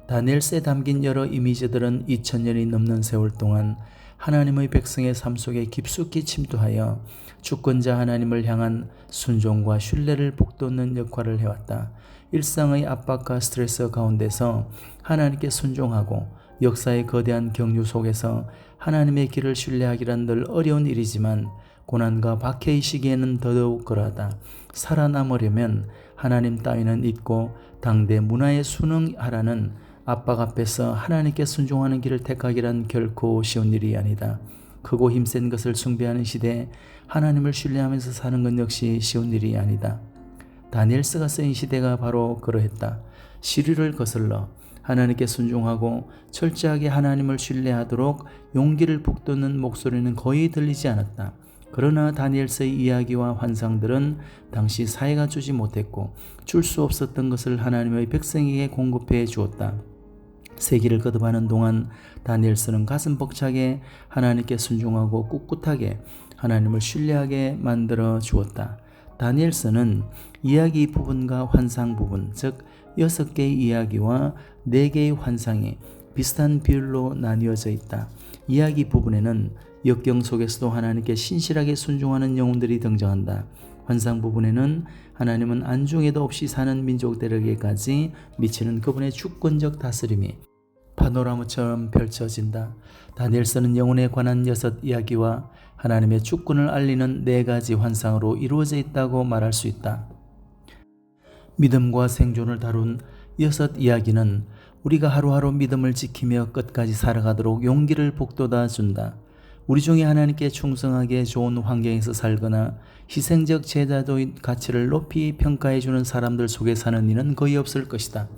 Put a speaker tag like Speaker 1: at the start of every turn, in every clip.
Speaker 1: 다니엘서에 담긴 여러 이미지들은 2000년이 넘는 세월 동안 하나님의 백성의 삶 속에 깊숙이 침투하여 주권자 하나님을 향한 순종과 신뢰를 북돋는 역할을 해왔다. 일상의 압박과 스트레스 가운데서 하나님께 순종하고 역사의 거대한 경류 속에서 하나님의 길을 신뢰하기란 늘 어려운 일이지만 고난과 박해의 시기에는 더더욱 그러하다. 살아남으려면 하나님 따위는 잊고 당대 문화에 순응하라는 압박 앞에서 하나님께 순종하는 길을 택하기란 결코 쉬운 일이 아니다. 크고 힘센 것을 숭배하는 시대에 하나님을 신뢰하면서 사는 것 역시 쉬운 일이 아니다. 다니엘서가 쓰인 시대가 바로 그러했다. 시류를 거슬러 하나님께 순종하고 철저하게 하나님을 신뢰하도록 용기를 북돋는 목소리는 거의 들리지 않았다. 그러나 다니엘서의 이야기와 환상들은 당시 사회가 주지 못했고 줄 수 없었던 것을 하나님의 백성에게 공급해 주었다. 세기를 거듭하는 동안 다니엘서는 가슴 벅차게 하나님께 순종하고 꿋꿋하게 하나님을 신뢰하게 만들어 주었다. 다니엘서는 이야기 부분과 환상 부분, 즉 6개의 이야기와 4개의 환상이 비슷한 비율로 나뉘어져 있다. 이야기 부분에는 역경 속에서도 하나님께 신실하게 순종하는 영혼들이 등장한다. 환상 부분에는 하나님은 안중에도 없이 사는 민족들에게까지 미치는 그분의 주권적 다스림이 파노라마처럼 펼쳐진다. 다니엘서는 영혼에 관한 6 이야기와 하나님의 주권을 알리는 4가지 환상으로 이루어져 있다고 말할 수 있다. 믿음과 생존을 다룬 6 이야기는 우리가 하루하루 믿음을 지키며 끝까지 살아가도록 용기를 북돋아 준다. 우리 중에 하나님께 충성하게 좋은 환경에서 살거나 희생적 제자도의 가치를 높이 평가해주는 사람들 속에 사는 이는 거의 없을 것이다.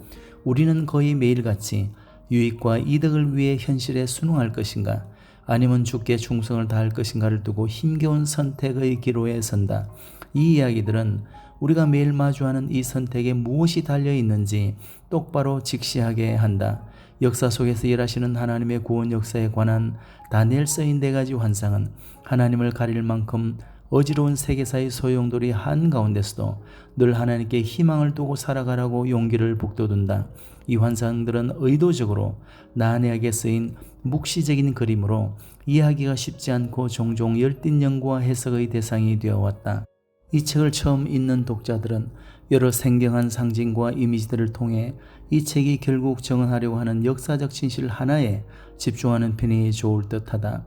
Speaker 1: 우리는 거의 매일같이 유익과 이득을 위해 현실에 순응할 것인가, 아니면 주께 충성을 다할 것인가를 두고 힘겨운 선택의 기로에 선다. 이 이야기들은 우리가 매일 마주하는 이 선택에 무엇이 달려있는지 똑바로 직시하게 한다. 역사 속에서 일하시는 하나님의 구원 역사에 관한 다니엘서의 4가지 환상은 하나님을 가릴 만큼 어지러운 세계사의 소용돌이 한가운데서도 늘 하나님께 희망을 두고 살아가라고 용기를 북돋운다. 이 환상들은 의도적으로 난해하게 쓰인 묵시적인 그림으로 이해하기가 쉽지 않고 종종 열띤 연구와 해석의 대상이 되어왔다. 이 책을 처음 읽는 독자들은 여러 생경한 상징과 이미지들을 통해 이 책이 결국 정언하려고 하는 역사적 진실 하나에 집중하는 편이 좋을 듯하다.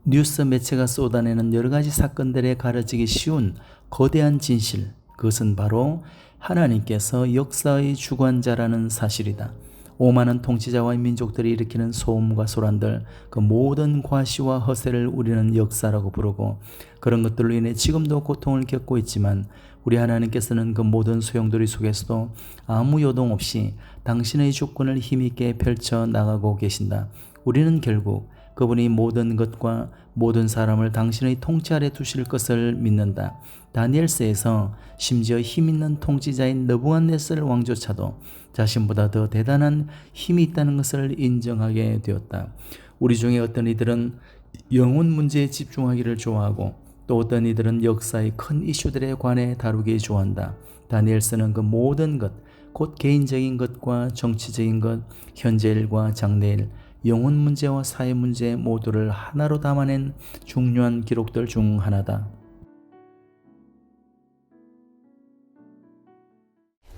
Speaker 1: 뉴스 매체가 쏟아내는 여러 가지 사건들에 가려지기 쉬운 거대한 진실, 그것은 바로 하나님께서 역사의 주관자라는 사실이다. 오만한 통치자와 민족들이 일으키는 소음과 소란들, 그 모든 과시와 허세를 우리는 역사라고 부르고, 그런 것들로 인해 지금도 고통을 겪고 있지만 우리 하나님께서는 그 모든 소용돌이 속에서도 아무 요동 없이 당신의 주권을 힘있게 펼쳐 나가고 계신다. 우리는 결국 그분이 모든 것과 모든 사람을 당신의 통치 아래 두실 것을 믿는다. 다니엘서에서 심지어 힘있는 통치자인 느부갓네살 왕조차도 자신보다 더 대단한 힘이 있다는 것을 인정하게 되었다. 우리 중에 어떤 이들은 영혼 문제에 집중하기를 좋아하고 또 어떤 이들은 역사의 큰 이슈들에 관해 다루기 좋아한다. 다니엘서는 그 모든 것, 곧 개인적인 것과 정치적인 것, 현재 일과 장래일, 영혼 문제와 사회 문제 모두를 하나로 담아낸 중요한 기록들 중 하나다.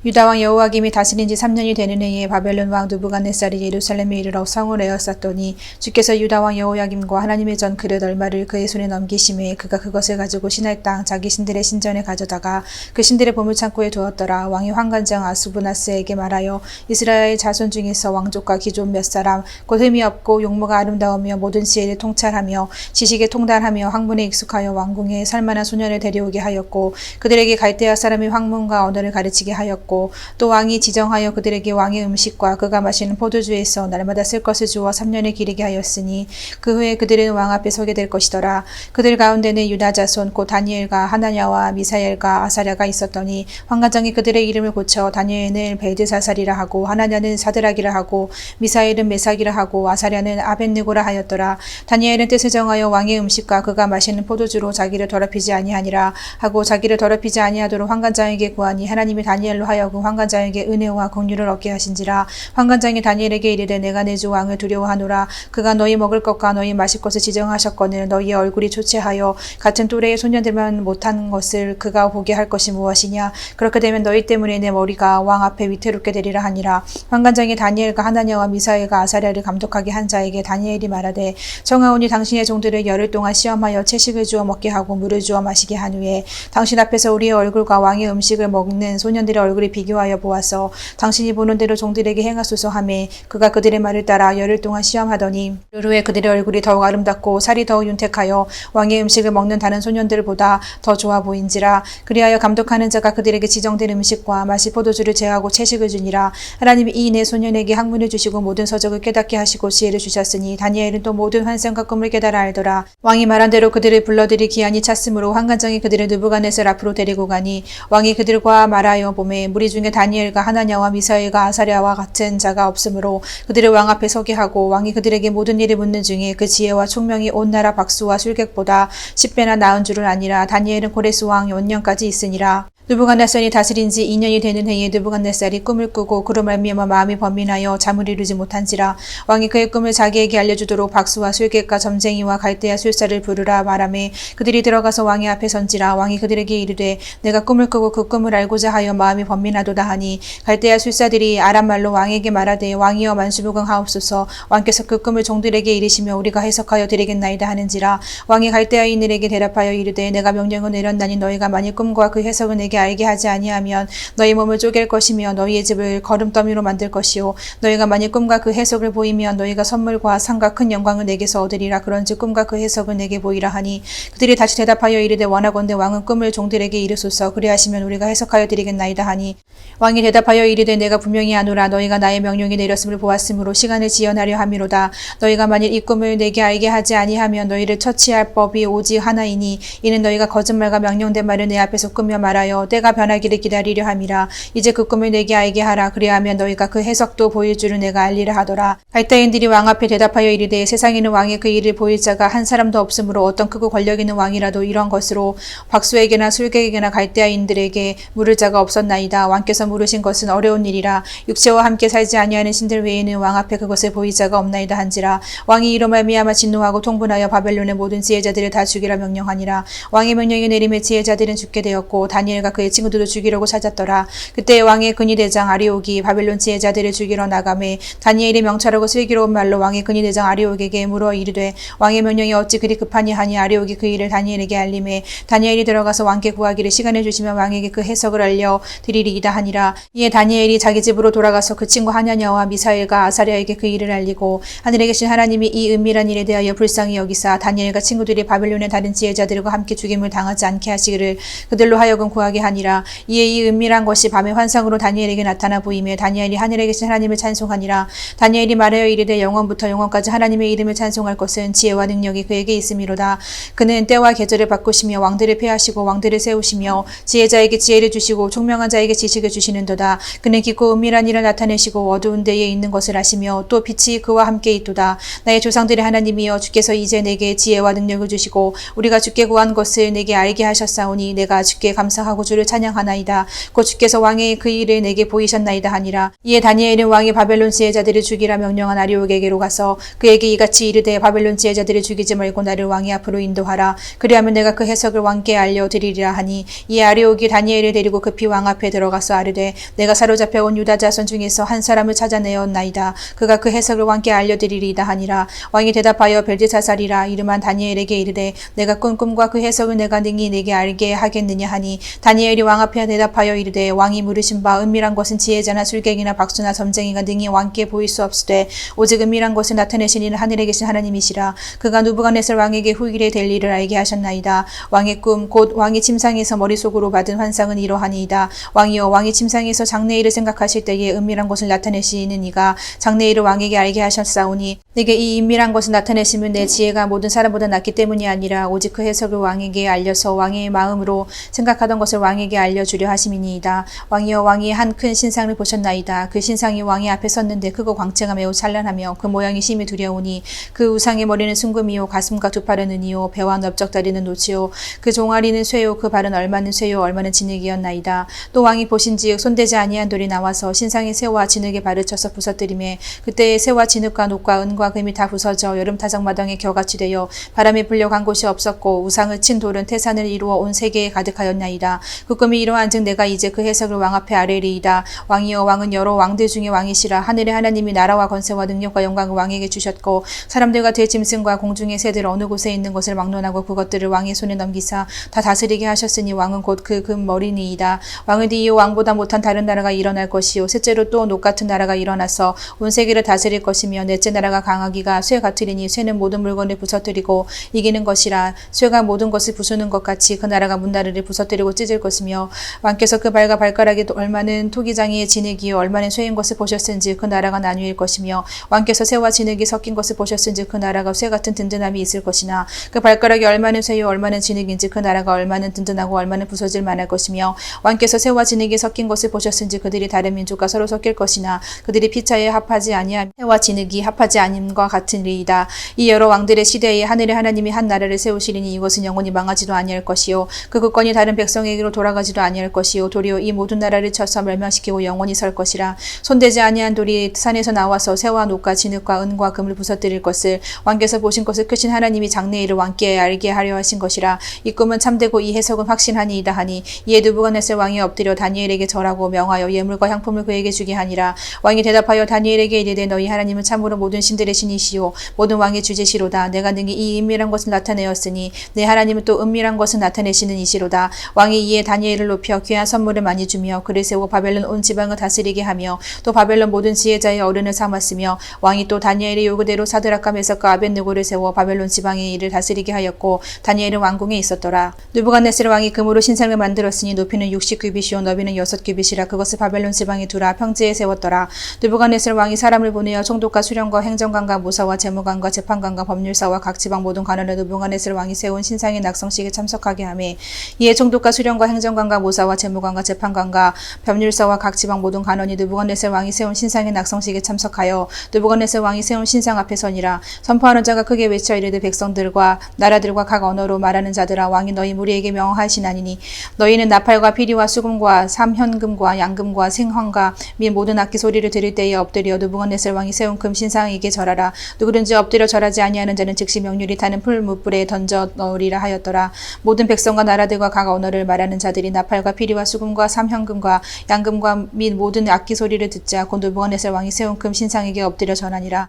Speaker 2: 유다왕 여호야김이 다스린 지 3년이 되는 해에 바벨론 왕 느부갓네살이 예루살렘에 이르러 성을 에워쌌더니 주께서 유다왕 여호야김과 하나님의 전 그릇 얼마를 그의 손에 넘기심에 그가 그것을 가지고 신할 땅 자기 신들의 신전에 가져다가 그 신들의 보물창고에 두었더라. 왕이 환관장 아수부나스에게 말하여 이스라엘 자손 중에서 왕족과 기존 몇 사람 곧 흠이 없고 용모가 아름다우며 모든 지혜를 통찰하며 지식에 통달하며 학문에 익숙하여 왕궁에 살만한 소년을 데려오게 하였고 그들에게 갈대아 사람의 학문과 언어를 가르치게 하였고 또 왕이 지정하여 그들에게 왕의 음식과 그가 마시는 포도주에서 날마다 쓸 것을 주어 3년을 기르게 하였으니 그 후에 그들은 왕 앞에 서게 될 것이더라. 그들 가운데는 유다 자손 곧 다니엘과 하나냐와 미사엘과 아사랴가 있었더니 환관장이 그들의 이름을 고쳐 다니엘은 벨드사살이라 하고 하나냐는 사드락이라 하고 미사엘은 메삭이라 하고 아사랴는 아벳느고라 하였더라. 다니엘은 뜻을 정하여 왕의 음식과 그가 마시는 포도주로 자기를 더럽히지 아니하니라 하고 자기를 더럽히지 아니하도록 환관장에게 구하니 하나님이 다니엘로 하여 하여금 환관장에게 은혜와 긍휼을 얻게 하신지라. 환관장이 다니엘에게 이르되 내가 내 주 왕을 두려워하노라. 그가 너희 먹을 것과 너희 마실 것을 지정하셨거늘 너희의 얼굴이 초췌하여 같은 또래의 소년들만 못한 것을 그가 보게 할 것이 무엇이냐. 그렇게 되면 너희 때문에 내 머리가 왕 앞에 위태롭게 되리라 하니라. 환관장이 다니엘과 하나냐와 미사엘과 아사랴를 감독하게 한 자에게 다니엘이 말하되 청하오니 당신의 종들을 열흘 동안 시험하여 채식을 주어 먹게 하고 물을 주어 마시게 한 후에 당신 앞에서 우리의 얼굴과 왕의 음식을 먹는 소년들의 얼굴을 비교하여 보아서 당신이 보는 대로 종들에게 행하소서 하매 그가 그들의 말을 따라 열흘 동안 시험하더니 후에 그들의 얼굴이 더욱 아름답고 살이 더욱 윤택하여 왕의 음식을 먹는 다른 소년들보다 더 좋아 보인지라. 그리하여 감독하는 자가 그들에게 지정된 음식과 마실 포도주를 제하고 채식을 주니라. 하나님이 이 네 소년에게 학문을 주시고 모든 서적을 깨닫게 하시고 지혜를 주셨으니 다니엘은 또 모든 환상과 꿈을 깨달아 알더라. 왕이 말한 대로 그들을 불러들이 기한이 찼으므로 환관장이 그들을 느부갓네살 앞으로 데리고 가니 왕이 그들과 말하여 보매 무리 중에 다니엘과 하나냐와 미사엘과 아사랴와 같은 자가 없으므로 그들을 왕 앞에 서게 하고 왕이 그들에게 모든 일을 묻는 중에 그 지혜와 총명이 온 나라 박수와 술객보다 10배나 나은 줄을 아니라. 다니엘은 고레스 왕 원년까지 있으니라. 느부갓네살이 다스린 지 2년이 되는 해에 느부갓네살이 꿈을 꾸고 그로 말미암아 마음이 번민하여 잠을 이루지 못한지라. 왕이 그의 꿈을 자기에게 알려주도록 박수와 술객과 점쟁이와 갈대아 술사를 부르라 말하매 그들이 들어가서 왕의 앞에 선지라. 왕이 그들에게 이르되 내가 꿈을 꾸고 그 꿈을 알고자 하여 마음이 번민하도다 하니 갈대아 술사들이 아람말로 왕에게 말하되 왕이여 만수무강하옵소서. 왕께서 그 꿈을 종들에게 이르시며 우리가 해석하여 드리겠나이다 하는지라. 왕이 갈대아인들에게 대답하여 이르되 내가 명령을 내렸나니 너희가 만일 꿈과 그 해석을 내게 알게 하지 아니하면 너희 몸을 쪼갤 것이며 너희의 집을 거름더미로 만들 것이요 너희가 만일 꿈과 그 해석을 보이면 너희가 선물과 상과 큰 영광을 내게서 얻으리라. 그런즉 꿈과 그 해석을 내게 보이라 하니 그들이 다시 대답하여 이르되 원하건대 왕은 꿈을 종들에게 이르소서. 그리하시면 우리가 해석하여 드리겠나이다 하니 왕이 대답하여 이르되 내가 분명히 아노라. 너희가 나의 명령이 내렸음을 보았으므로 시간을 지연하려 함이로다. 너희가 만일 이 꿈을 내게 알게 하지 아니하면 너희를 처치할 법이 오직 하나이니 이는 너희가 거짓말과 명령된 말을 내 앞에서 꾸며 말하여 때가 변하기를 기다리려 함이라. 이제 그 꿈을 내게 알게 하라. 그리하면 너희가 그 해석도 보일 줄을 내가 알리라 하더라. 갈대인들이 왕 앞에 대답하여 이르되 세상에는 왕의 그 일을 보일 자가 한 사람도 없으므로 어떤 크고 권력 있는 왕이라도 이런 것으로 박수에게나 술객에게나 갈대아인들에게 물을 자가 없었나이다. 왕께서 물으신 것은 어려운 일이라. 육체와 함께 살지 아니하는 신들 외에는 왕 앞에 그것을 보일 자가 없나이다 한지라. 왕이 이로 말미암아 진노하고 통분하여 바벨론의 모든 지혜자들을 다 죽이라 명령하니라. 왕의 명령이 내림에 지혜자들은 죽게 되었고 다니엘과 그의 친구들도 죽이려고 찾았더라. 그때 왕의 근위대장 아리옥이 바벨론 지혜자들을 죽이러 나가매 다니엘이 명찰하고 슬기로운 말로 왕의 근위대장 아리옥에게 물어 이르되 왕의 명령이 어찌 그리 급하니 하니 아리옥이 그 일을 다니엘에게 알림해 다니엘이 들어가서 왕께 구하기를 시간을 주시면 왕에게 그 해석을 알려 드리리이다 하니라. 이에 다니엘이 자기 집으로 돌아가서 그 친구 하냐냐와 미사엘과 아사랴에게 그 일을 알리고 하늘에 계신 하나님이 이 은밀한 일에 대하여 불쌍히 여기사 다니엘과 친구들이 바벨론의 다른 지혜자들과 함께 죽임을 당하지 않게 하시기를 그들로 하여금 구하게 하니라. 이에 이 은밀한 것이 밤의 환상으로 다니엘에게 나타나 보이며 다니엘이 하늘에 계신 하나님을 찬송하니라. 다니엘이 말하여 이르되 영원부터 영원까지 하나님의 이름을 찬송할 것은 지혜와 능력이 그에게 있음이로다. 그는 때와 계절을 바꾸시며 왕들을 폐하시고 왕들을 세우시며 지혜자에게 지혜를 주시고 총명한 자에게 지식을 주시는도다. 그는 깊고 은밀한 일을 나타내시고 어두운 데에 있는 것을 아시며 또 빛이 그와 함께 있도다. 나의 조상들의 하나님이여 주께서 이제 내게 지혜와 능력을 주시고 우리가 주께 구한 것을 내게 알게 하셨사오니 내가 주께 감사하고 주를 찬양하나이다. 곧 주께서 왕의 그 일을 내게 보이셨나이다 하니라. 이에 다니엘은 왕이 바벨론 지혜자들을 죽이라 명령한 아리옥에게로 가서 그에게 이같이 이르되 바벨론 지혜자들을 죽이지 말고 나를 왕의 앞으로 인도하라. 그리하면 내가 그 해석을 왕께 알려드리리라 하니 이에 아리옥이 다니엘을 데리고 급히 왕 앞에 들어가서 아르되 내가 사로잡혀온 유다 자손 중에서 한 사람을 찾아내었나이다. 그가 그 해석을 왕께 알려드리리이다 하니라. 왕이 대답하여 벨드사살이라 이름한 다니엘에게 이르되 내가 꾼 꿈과 그 해석을 내가 능히 내게 알게 하겠느냐 하니 다니엘이 왕 앞에 대답하여 이르되 왕이 물으신 바 은밀한 것은 지혜자나 술객이나 박수나 점쟁이가 능히 왕께 보일 수 없으되 오직 은밀한 것을 나타내신 이는 하늘에 계신 하나님이시라. 그가 느부갓네살 왕에게 후일에 될 일을 알게 하셨나이다. 왕의 꿈 곧 왕이 침상에서 머릿속으로 받은 환상은 이러하니이다. 왕이여 왕이 침상에서 장래일을 생각하실 때에 은밀한 것을 나타내시는 이가 장래일을 왕에게 알게 하셨사오니 내게 이 은밀한 것을 나타내시면 내 지혜가 모든 사람보다 낫기 때문이 아니라 오직 그 해석을 왕에게 알려서 왕의 마음으로 생각하던 것을 왕에게 알려주려 하심이니이다. 왕이여 왕이 한 큰 신상을 보셨나이다. 그 신상이 왕의 앞에 섰는데 크고 광채가 매우 찬란하며 그 모양이 심히 두려우니 그 우상의 머리는 순금이요 가슴과 두 팔은 은이요 배와 넓적다리는 노치요 그 종아리는 쇠요 그 발은 얼마는 쇠요 얼마는 진흙이었나이다. 또 왕이 보신지역 손대지 아니한 돌이 나와서 신상의 쇠와 진흙에 발을 쳐서 부서뜨리매 그때의 쇠와 진흙과 녹과 은과 금이 다 부서져 여름 타작마당에 겨같이 되어 바람에 불려 간 곳이 없었고 우상을 친 돌은 태산을 이루어 온 세계에 가득하였나이다. 그 꿈이 이러한즉 내가 이제 그 해석을 왕 앞에 아뢰리이다. 왕이여 왕은 여러 왕들 중에 왕이시라. 하늘의 하나님이 나라와 권세와 능력과 영광을 왕에게 주셨고 사람들과 들짐승과 공중의 새들 어느 곳에 있는 것을 막론하고 그것들을 왕의 손에 넘기사 다 다스리게 하셨으니 왕은 곧 그 금 머리니이다. 왕의 뒤이요 왕보다 못한 다른 나라가 일어날 것이요 셋째로 또 녹 같은 나라가 일어나서 온 세계를 다스릴 것이며 넷째 나라가 강하기가 쇠 같으리니 쇠는 모든 물건을 부서뜨리고 이기는 것이라. 쇠가 모든 것을 부수는 것 같이 그 나라가 문나라를 부서뜨리고 찢을 것이며 왕께서 그 발과 발가락이 얼마는 토기장이의 진흙이요 얼마는 쇠인 것을 보셨은지 그 나라가 나뉘일 것이며 왕께서 쇠와 진흙이 섞인 것을 보셨은지 그 나라가 쇠 같은 든든함이 있을 것이나 그 발가락이 얼마는 쇠요 얼마는 진흙인지 그 나라가 얼마는 든든하고 얼마는 부서질 만할 것이며 왕께서 쇠와 진흙이 섞인 것을 보셨은지 그들이 다른 민족과 서로 섞일 것이나 그들이 피차에 합하지 아니하며 쇠와 진흙이 합하지 아님과 같으리이다. 이 여러 왕들의 시대에 하늘의 하나님이 한 나라를 세우시리니 이것은 영원히 망하지도 아니할 것이요 그 국권이 다른 백성에게로 돌아가지도 아니할 것이요 도리어 이 모든 나라를 쳐서 멸망시키고 영원히 설 것이라. 손대지 아니한 돌이 산에서 나와서 새와 녹과 진흙과 은과 금을 부서뜨릴 것을 왕께서 보신 것을 크신 하나님이 장래의 일을 왕께 알게 하려 하신 것이라. 이 꿈은 참되고 이 해석은 확신하니이다 하니 이에 느부갓네살 왕이 엎드려 다니엘에게 절하고 명하여 예물과 향품을 그에게 주게 하니라. 왕이 대답하여 다니엘에게 이르되 너희 하나님은 참으로 모든 신들의 신이시요 모든 왕의 주제시로다. 내가 능히 이 은밀한 것을 나타내었으니 내 하나님은 또 은밀한 것을 나타내시는 이시로다. 왕이 이에 다니엘을 높여 귀한 선물을 많이 주며 그를 세워 바벨론 온 지방을 다스리게 하며 또 바벨론 모든 지혜자의 어른을 삼았으며 왕이 또 다니엘의 요구대로 사드락과 메삭과 아벳느고를 세워 바벨론 지방의 일을 다스리게 하였고 다니엘은 왕궁에 있었더라. 느부갓네살 왕이 금으로 신상을 만들었으니 높이는 60규빗이요 너비는 6규빗이라 그것을 바벨론 지방에 두라 평지에 세웠더라. 느부갓네살 왕이 사람을 보내어 총독과 수령과 행정관과 무사와 재무관과 재판관과 법률사와 각 지방 모든 관원을 느부갓네살 왕이 세운 신상의 낙성식에 참석하게 하매 이에 총독과 수령과 행정관과 무사와 재무관과 재판관과 법률사와 각 지방 모든 관원이 느부갓네살 왕이 세운 신상의 낙성식에 참석하여 느부갓네살 왕이 세운 신상 앞에 서니라. 선포하는 자가 크게 외쳐 이르되 백성들과 나라들과 각 언어로 말하는 자들아 왕이 너희 무리에게 명하시나니 너희는 나팔과 피리와 수금과 삼현금과 양금과 생황과 및 모든 악기 소리를 들을 때에 엎드려 느부갓네살 왕이 세운 금 신상에게 절하라. 누구든지 엎드려 절하지 아니하는 자는 즉시 명률이 타는 풀무불에 던져 넣으리라 하였더라. 모든 백성과 나라들과 각 언어를 말하는 자들이 나팔과 피리와 수금과 삼현금과 양금과 및 모든 악기 소리를 듣자 곧 느부갓네살 왕이 세운 금 신상에게 엎드려 절하니라.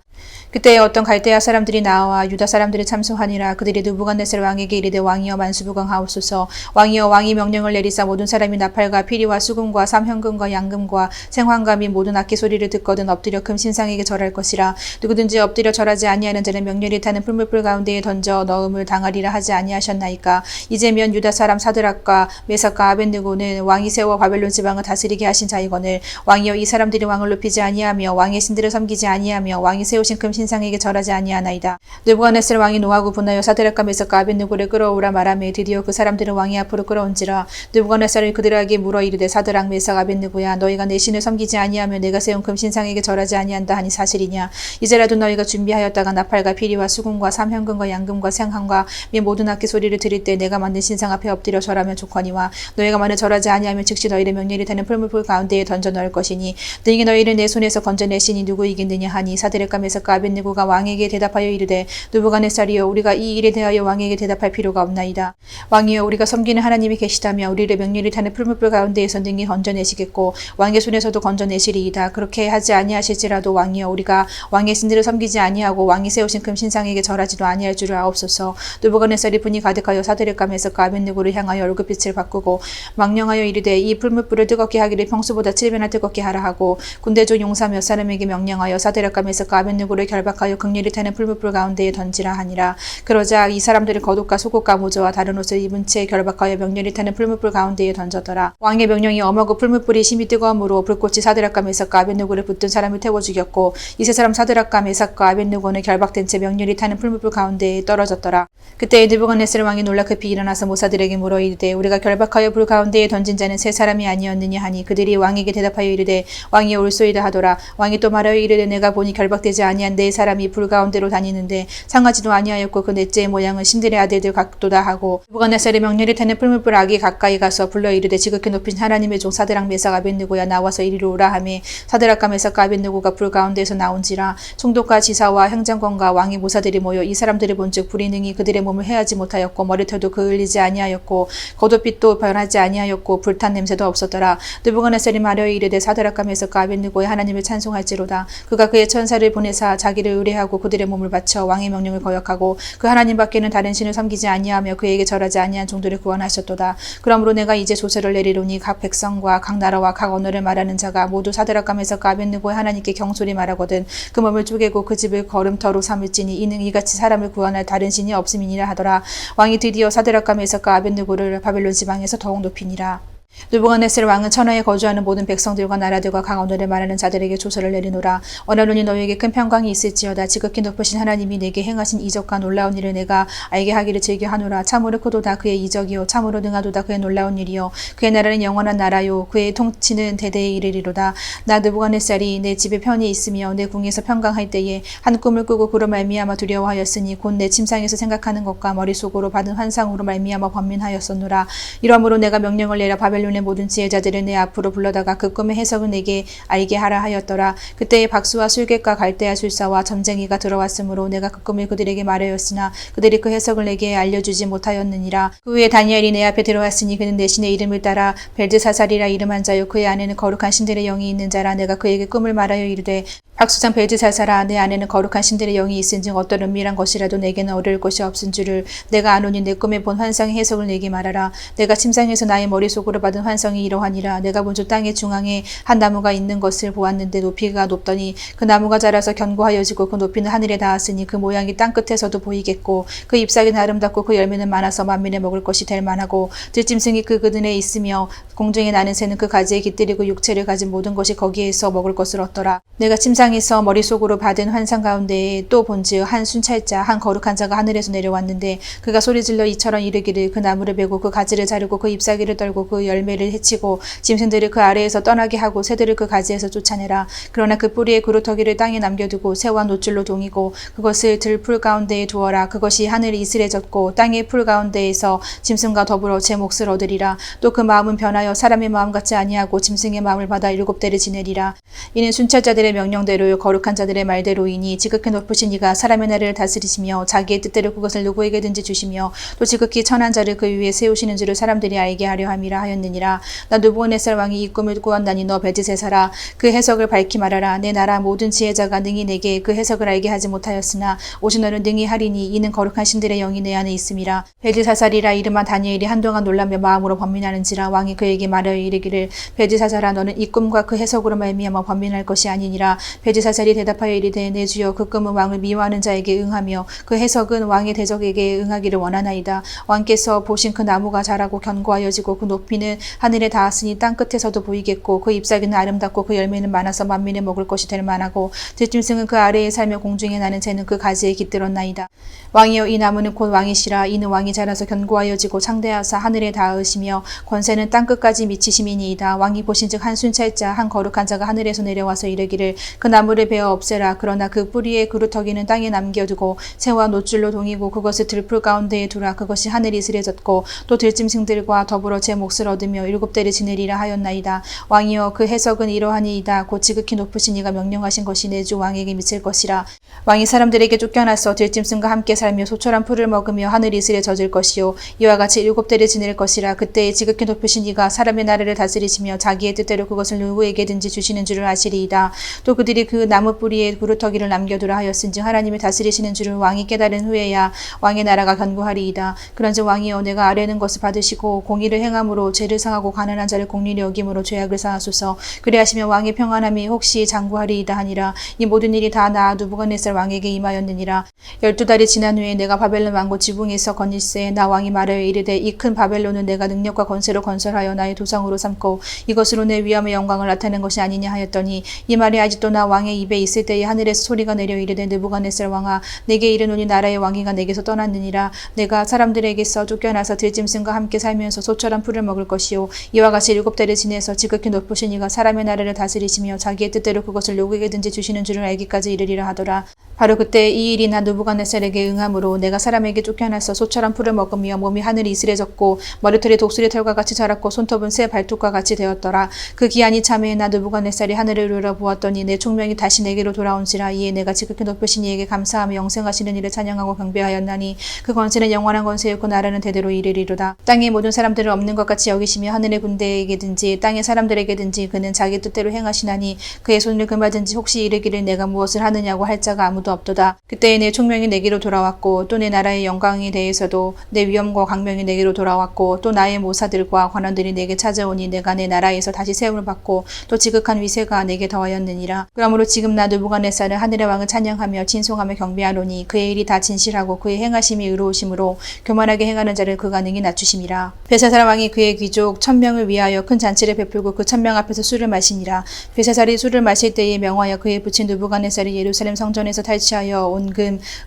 Speaker 2: 그때에 어떤 갈대아 사람들이 나와 유다 사람들이 참소하니라. 그들이 느부갓네살 왕에게 이르되 왕이여 만수부강하옵소서. 왕이여 왕이 명령을 내리사 모든 사람이 나팔과 피리와 수금과 삼현금과 양금과 생황과 및 모든 악기 소리를 듣거든 엎드려 금 신상에게 절할 것이라. 누구든지 엎드려 절하지 아니하는 자는 명렬이 타는 풀무불 가운데에 던져 넣음을 당하리라 하지 아니하셨나이까. 이제면 유다 사람 사드락과 메삭과 아벳느고는 왕이 세워 바벨론 지방을 다스리게 하신 자이거늘 왕이여 이 사람들이 왕을 높이지 아니하며 왕의 신들을 섬기지 아니하며 왕이 세우신 금 신상에게 절하지 아니하나이다. 느부갓네살 왕이 노하고 분하여 사드락과 메삭과 아벳느고를 끌어오라 말하며 드디어 그 사람들을 왕의 앞으로 끌어온지라. 느부갓네살이 그들에게 물어 이르되 사드락 메삭 아벳느고야 너희가 내 신을 섬기지 아니하며 내가 세운 금 신상에게 절하지 아니한다 하니 사실이냐. 이제라도 너희가 준비하였다가 나팔과 피리와 수금과 삼현금과 양금과 생황과 및 모든 악기 소리를 들을 때 내가 만든 신상 앞에 엎드려 절하면 좋거니와 너희가 만일 절하지 아니하면 즉시 너희를 명렬히 타는 풀무불 가운데에 던져 넣을 것이니 능히 너희를 내 손에서 건져내시니 누구 이겠느냐 하니 사드락과 메삭과 아벳느고가 왕에게 대답하여 이르되 느부갓네살이여 우리가 이 일에 대하여 왕에게 대답할 필요가 없나이다. 왕이여 우리가 섬기는 하나님이 계시다며 우리를 명렬히 타는 풀무불 가운데에서 능히 건져내시겠고 왕의 손에서도 건져내시리이다. 그렇게 하지 아니하실지라도 왕이여 우리가 왕의 신들을 섬기지 아니하고 왕이 세우신 금 신상에게 절하지도 아니할 줄을 아옵소서. 느부갓네살이 분이 가득하여 사드락과 메삭과 아벳느고를 향하여 얼굴빛을 바꾸고 망령하여 이르되 이 풀무불을 뜨겁게 하기를 평소보다 7배나 뜨겁게 하라 하고 군대중 용사 몇 사람에게 명령하여 사드락과 메삭과 아벳느고를 결박하여 극렬히 타는 풀무불 가운데에 던지라 하니라. 그러자 이 사람들을 겉옷과 속옷과 모자와 다른 옷을 입은 채 결박하여 명렬히 타는 풀무불 가운데에 던졌더라. 왕의 명령이 엄하고 풀무불이 심히 뜨거움으로 불꽃이 사드락과 메삭과 아벳느고를 붙든 사람을 태워 죽였고 이 세 사람 사드락과 메삭과 아벳느고는 결박된 채 명렬히 타는 풀무불 가운데에 떨어졌더라. 그때 느부갓네살 왕이 놀라 급히 일어나서 모사들에게 물어 이르되 우리가 결박한 기석하여 불 가운데에 던진 자는 세 사람이 아니었느냐 하니 그들이 왕에게 대답하여 이르되 왕이여 올소이다 하더라. 왕이 또 말하여 이르되 내가 보니 결박되지 아니한 네 사람이 불 가운데로 다니는데 상하지도 아니하였고 그 넷째의 모양은 신들의 아들들 같도다 하고 느부갓네살이 명렬히 태는 풀무불 아기 가까이 가서 불러 이르되 지극히 높인 하나님의 종 사드락 메삭 아벳느고야 나와서 이리로 오라 하매 사드락과 메삭과 아벳느고가 불 가운데에서 나온지라. 총독과 지사와 행장관과 왕의 모사들이 모여 이 사람들을 본즉 불이 능히 그들의 몸을 해하지 못하였고 머리털도 그을리지 아니하였고 겉옷빛도 변하지 아니하였고 불탄 냄새도 없었더라. 느부갓네살이 말하여 이르되 사드락과 메삭과 아벳느고의 하나님을 찬송할지로다. 그가 그의 천사를 보내사 자기를 의뢰하고 그들의 몸을 바쳐 왕의 명령을 거역하고 그 하나님밖에는 다른 신을 섬기지 아니하며 그에게 절하지 아니한 종들을 구원하셨도다. 그러므로 내가 이제 조서를 내리노니 각 백성과 각 나라와 각 언어를 말하는 자가 모두 사드락과 메삭과 아벳느고의 하나님께 경솔히 말하거든 그 몸을 쪼개고 그 집을 걸음터로 삼을지니 이는 이같이 사람을 구원할 다른 신이 없음이니라 하더라. 왕이 드디어 사드락과 메삭과 아벳느고를 바벨론 지방에서 더욱 높이니라. 느부갓네살 왕은 천하에 거주하는 모든 백성들과 나라들과 각 언어를 말하는 자들에게 조서를 내리노라. 언어론이 너희에게 큰 평강이 있을지어다. 지극히 높으신 하나님이 내게 행하신 이적과 놀라운 일을 내가 알게 하기를 즐겨하노라. 참으로 크도다 그의 이적이요 참으로 능하도다 그의 놀라운 일이요 그의 나라는 영원한 나라요 그의 통치는 대대에 이르리로다. 나 느부갓네살이 내 집에 편히 있으며 내 궁에서 평강할 때에 한 꿈을 꾸고 그로 말미암아 두려워하였으니 곧 내 침상에서 생각하는 것과 머릿속으로 받은 환상으로 말미암아 번민하였었노라. 이러므로 내가 명령을 내려 바벨론의 모든 지혜자들을 내 앞으로 불러다가 그 꿈의 해석을 내게 알게 하라 하였더라. 그때에 박수와 술객과 갈대아 술사와 점쟁이가 들어왔으므로 내가 그 꿈을 그들에게 말하였으나 그들이 그 해석을 내게 알려주지 못하였느니라. 그 후에 다니엘이 내 앞에 들어왔으니 그는 내 신의 이름을 따라 벨드사살이라 이름한 자요 그의 안에는 거룩한 신들의 영이 있는 자라. 내가 그에게 꿈을 말하여 이르되 박수장 벨드사살아 내 안에는 거룩한 신들의 영이 있은즉 어떤 은밀한 것이라도 내게는 어려울 것이 없은 줄을 내가 아노니 내 꿈에 본 환상의 해석을 내게 말하라. 내가 침상에서 나의 머릿속으로 받은 환상이 이러하니라. 내가 본즉 땅의 중앙에 한 나무가 있는 것을 보았는데 높이가 높더니 그 나무가 자라서 견고하여지고 그 높이는 하늘에 닿았으니 그 모양이 땅 끝에서도 보이겠고 그 잎사귀는 아름답고 그 열매는 많아서 만민에 먹을 것이 될 만하고 들짐승이 그 그늘에 있으며 공중에 나는 새는 그 가지에 깃들이고 육체를 가진 모든 것이 거기에서 먹을 것을 얻더라. 내가 침상에서 머릿속으로 받은 환상 가운데에 또 본즉 한 순찰자 한 거룩한 자가 하늘에서 내려왔는데 그가 소리질러 이처럼 이르기를 그 나무를 베고 그 가지를 자르고 그 잎사귀를 떨고 그 열매를 해치고 짐승들을 그 아래에서 떠나게 하고 새들을 그 가지에서 쫓아내라. 그러나 그 뿌리의 그루터기를 땅에 남겨두고 새와 노줄로 동이고 그것을 들풀 가운데에 두어라. 그것이 하늘이 이슬해졌고 땅의 풀 가운데에서 짐승과 더불어 제 몫을 얻으리라. 또 그 마음은 변하여 사람의 마음 같지 아니하고 짐승의 마음을 받아 7대를 지내리라. 이는 순찰자들의 명령대로 거룩한 자들의 말대로이니 지극히 높으신 이가 사람의 나라를 다스리시며 자기의 뜻대로 그것을 누구에게든지 주시며 또 지극히 천한 자를 그 위에 세우시는 줄을 사람들이 알게 하려 함이라 하였느니라. 나 느부갓네살 왕이 이 꿈을 꾸었나니 너 벨드사살아 그 해석을 밝히 말하라. 내 나라 모든 지혜자가 능히 내게 그 해석을 알게 하지 못하였으나 오직 너는 능히 하리니 이는 거룩한 신들의 영이 내 안에 있음이라. 벨드사살이라 이름한 다니엘이 한동안 놀라며 마음으로 번민하는지라. 왕이 그에게 말하여 이르기를 벨드사살아 너는 이 꿈과 그 해석으로 말미암아 번민할 것이 아니니라. 벨드사살이 대답하여 이르되 내 주여 그 꿈은 왕을 미워하는 자에게 응하며 그 해석은 왕의 대적에게 응하기를 원하나이다. 왕께서 보신 그 나무가 자라고 견고하여지고 그 높이는 하늘에 닿았으니 땅 끝에서도 보이겠고 그 잎사귀는 아름답고 그 열매는 많아서 만민에 먹을 것이 될 만하고 들짐승은 그 아래에 살며 공중에 나는 새는 그 가지에 깃들었나이다. 왕이여 이 나무는 곧 왕이시라. 이는 왕이 자라서 견고하여지고 창대하사 하늘에 닿으시며 권세는 땅 끝까지 미치심이니이다. 왕이 보신즉 한 순찰자 한 거룩한 자가 하늘에서 내려와서 이르기를 그 나무를 베어 없애라. 그러나 그 뿌리의 그루터기는 땅에 남겨두고 새와 노줄로 동이고 그것을 들풀 가운데에 두라. 그것이 하늘이 이슬해졌고 또 들짐승들과 더불어 제 몫을 얻으며 7대를 지내리라 하였나이다. 왕이여 그 해석은 이러하니이다. 곧 지극히 높으신 이가 명령하신 것이 내 주 왕에게 미칠 것이라. 왕이 사람들에게 쫓겨나서 들짐승과 함께 살며 소철한 풀을 먹으며 하늘 이슬에 젖을 것이요 이와 같이 7대를 지낼 것이라. 그때에 지극히 높으신 이가 사람의 나라를 다스리시며 자기의 뜻대로 그것을 누구에게든지 주시는 줄을 아시리이다. 또 그들이 그 나무 뿌리에 그루터기를 남겨두라 하였은즉 하나님을 다스리시는 줄을 왕이 깨달은 후에야 왕의 나라가 견고하리이다. 그런즉 왕이여 내가 아뢰는 것을 받으시고 공의를 행함으로 죄를 상하고 가난한 자를 공리히 여김으로 죄악을 사하소서. 그리하시면 왕의 평안함이 혹시 장구하리이다 하니라. 이 모든 일이 다 나 느부갓네살 왕에게 임하였느니라. 12달이 지난 후에 내가 바벨론 왕국 지붕에서 건일세 나 왕이 말하여 이르되 이 큰 바벨론은 내가 능력과 권세로 건설하여 나의 도상으로 삼고 이것으로 내 위엄의 영광을 나타낸 것이 아니냐 하였더니 이 말이 아직도 나 왕의 입에 있을 때에 하늘에서 소리가 내려 이르되 느부갓네살 왕아 내게 이르노니 나라의 왕위가 내게서 떠났느니라. 내가 사람들에게서 쫓겨나서 들짐승과 함께 살면서 소처럼 풀을 먹을 것이요 이와 같이 7달을 지내서 지극히 높으신 이가 사람의 나라를 다스리시며 자기의 뜻대로 그것을 누구에게든지 주시는 줄을 알기까지 이르리라 하더라. 바로 그때 이 일이 나 느부갓네살에게 응함으로 내가 사람에게 쫓겨나서 소처럼 풀을 먹으며 몸이 하늘이 이슬해졌고 머리털이 독수리 털과 같이 자랐고 손톱은 새 발톱과 같이 되었더라. 그 기한이 참에 나 느부갓네살이 하늘을 우러보았더니 내 총명이 다시 내게로 돌아온지라. 이에 내가 지극히 높으신 이에게 감사하며 영생하시는 이를 찬양하고 경배하였나니 그 권세는 영원한 권세였고 나라는 대대로 이르리로다. 땅의 모든 사람들을 없는 것 같이 여기시며 하늘의 군대에게든지 땅의 사람들에게든지 그는 자기 뜻대로 행하시나니 그의 손을 금하든지 혹시 이르기를 내가 무엇을 하느냐고 할 자가 아무도 없도다. 그때에 내 총명이 내게로 돌아왔고 또 내 나라의 영광에 대해서도 내 위엄과 강명이 내게로 돌아왔고 또 나의 모사들과 관원들이 내게 찾아오니 내가 내 나라에서 다시 세움을 받고 또 지극한 위세가 내게 더하였느니라. 그러므로 지금 나 느부갓네살은 하늘의 왕을 찬양하며 진송하며 경배하노니 그의 일이 다 진실하고 그의 행하심이 의로우심으로 교만하게 행하는 자를 그가 능히 낮추심이라. 벨사살 왕이 그의 귀족 1000명을 위하여 큰 잔치를 베풀고 그 1000명 앞에서 술을 마시니라. 벨사살이 술을 마실 때에 명하여 그의 부친 느부갓네살이 예루살렘 성전에서 탈취하여 온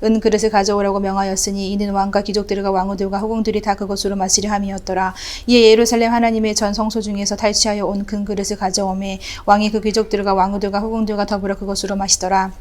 Speaker 2: 은 그릇을 가져오라고 명하였으니 이는 왕과 귀족들과 왕후들과 후궁들이 다 그것으로 마시려 함이었더라. 이에 예루살렘 하나님의 전 성소 중에서 탈취하여 온 큰 그릇을 가져오매 왕이 그 귀족들과 왕후들과 후궁들과 더불어 그것으로 마시더라.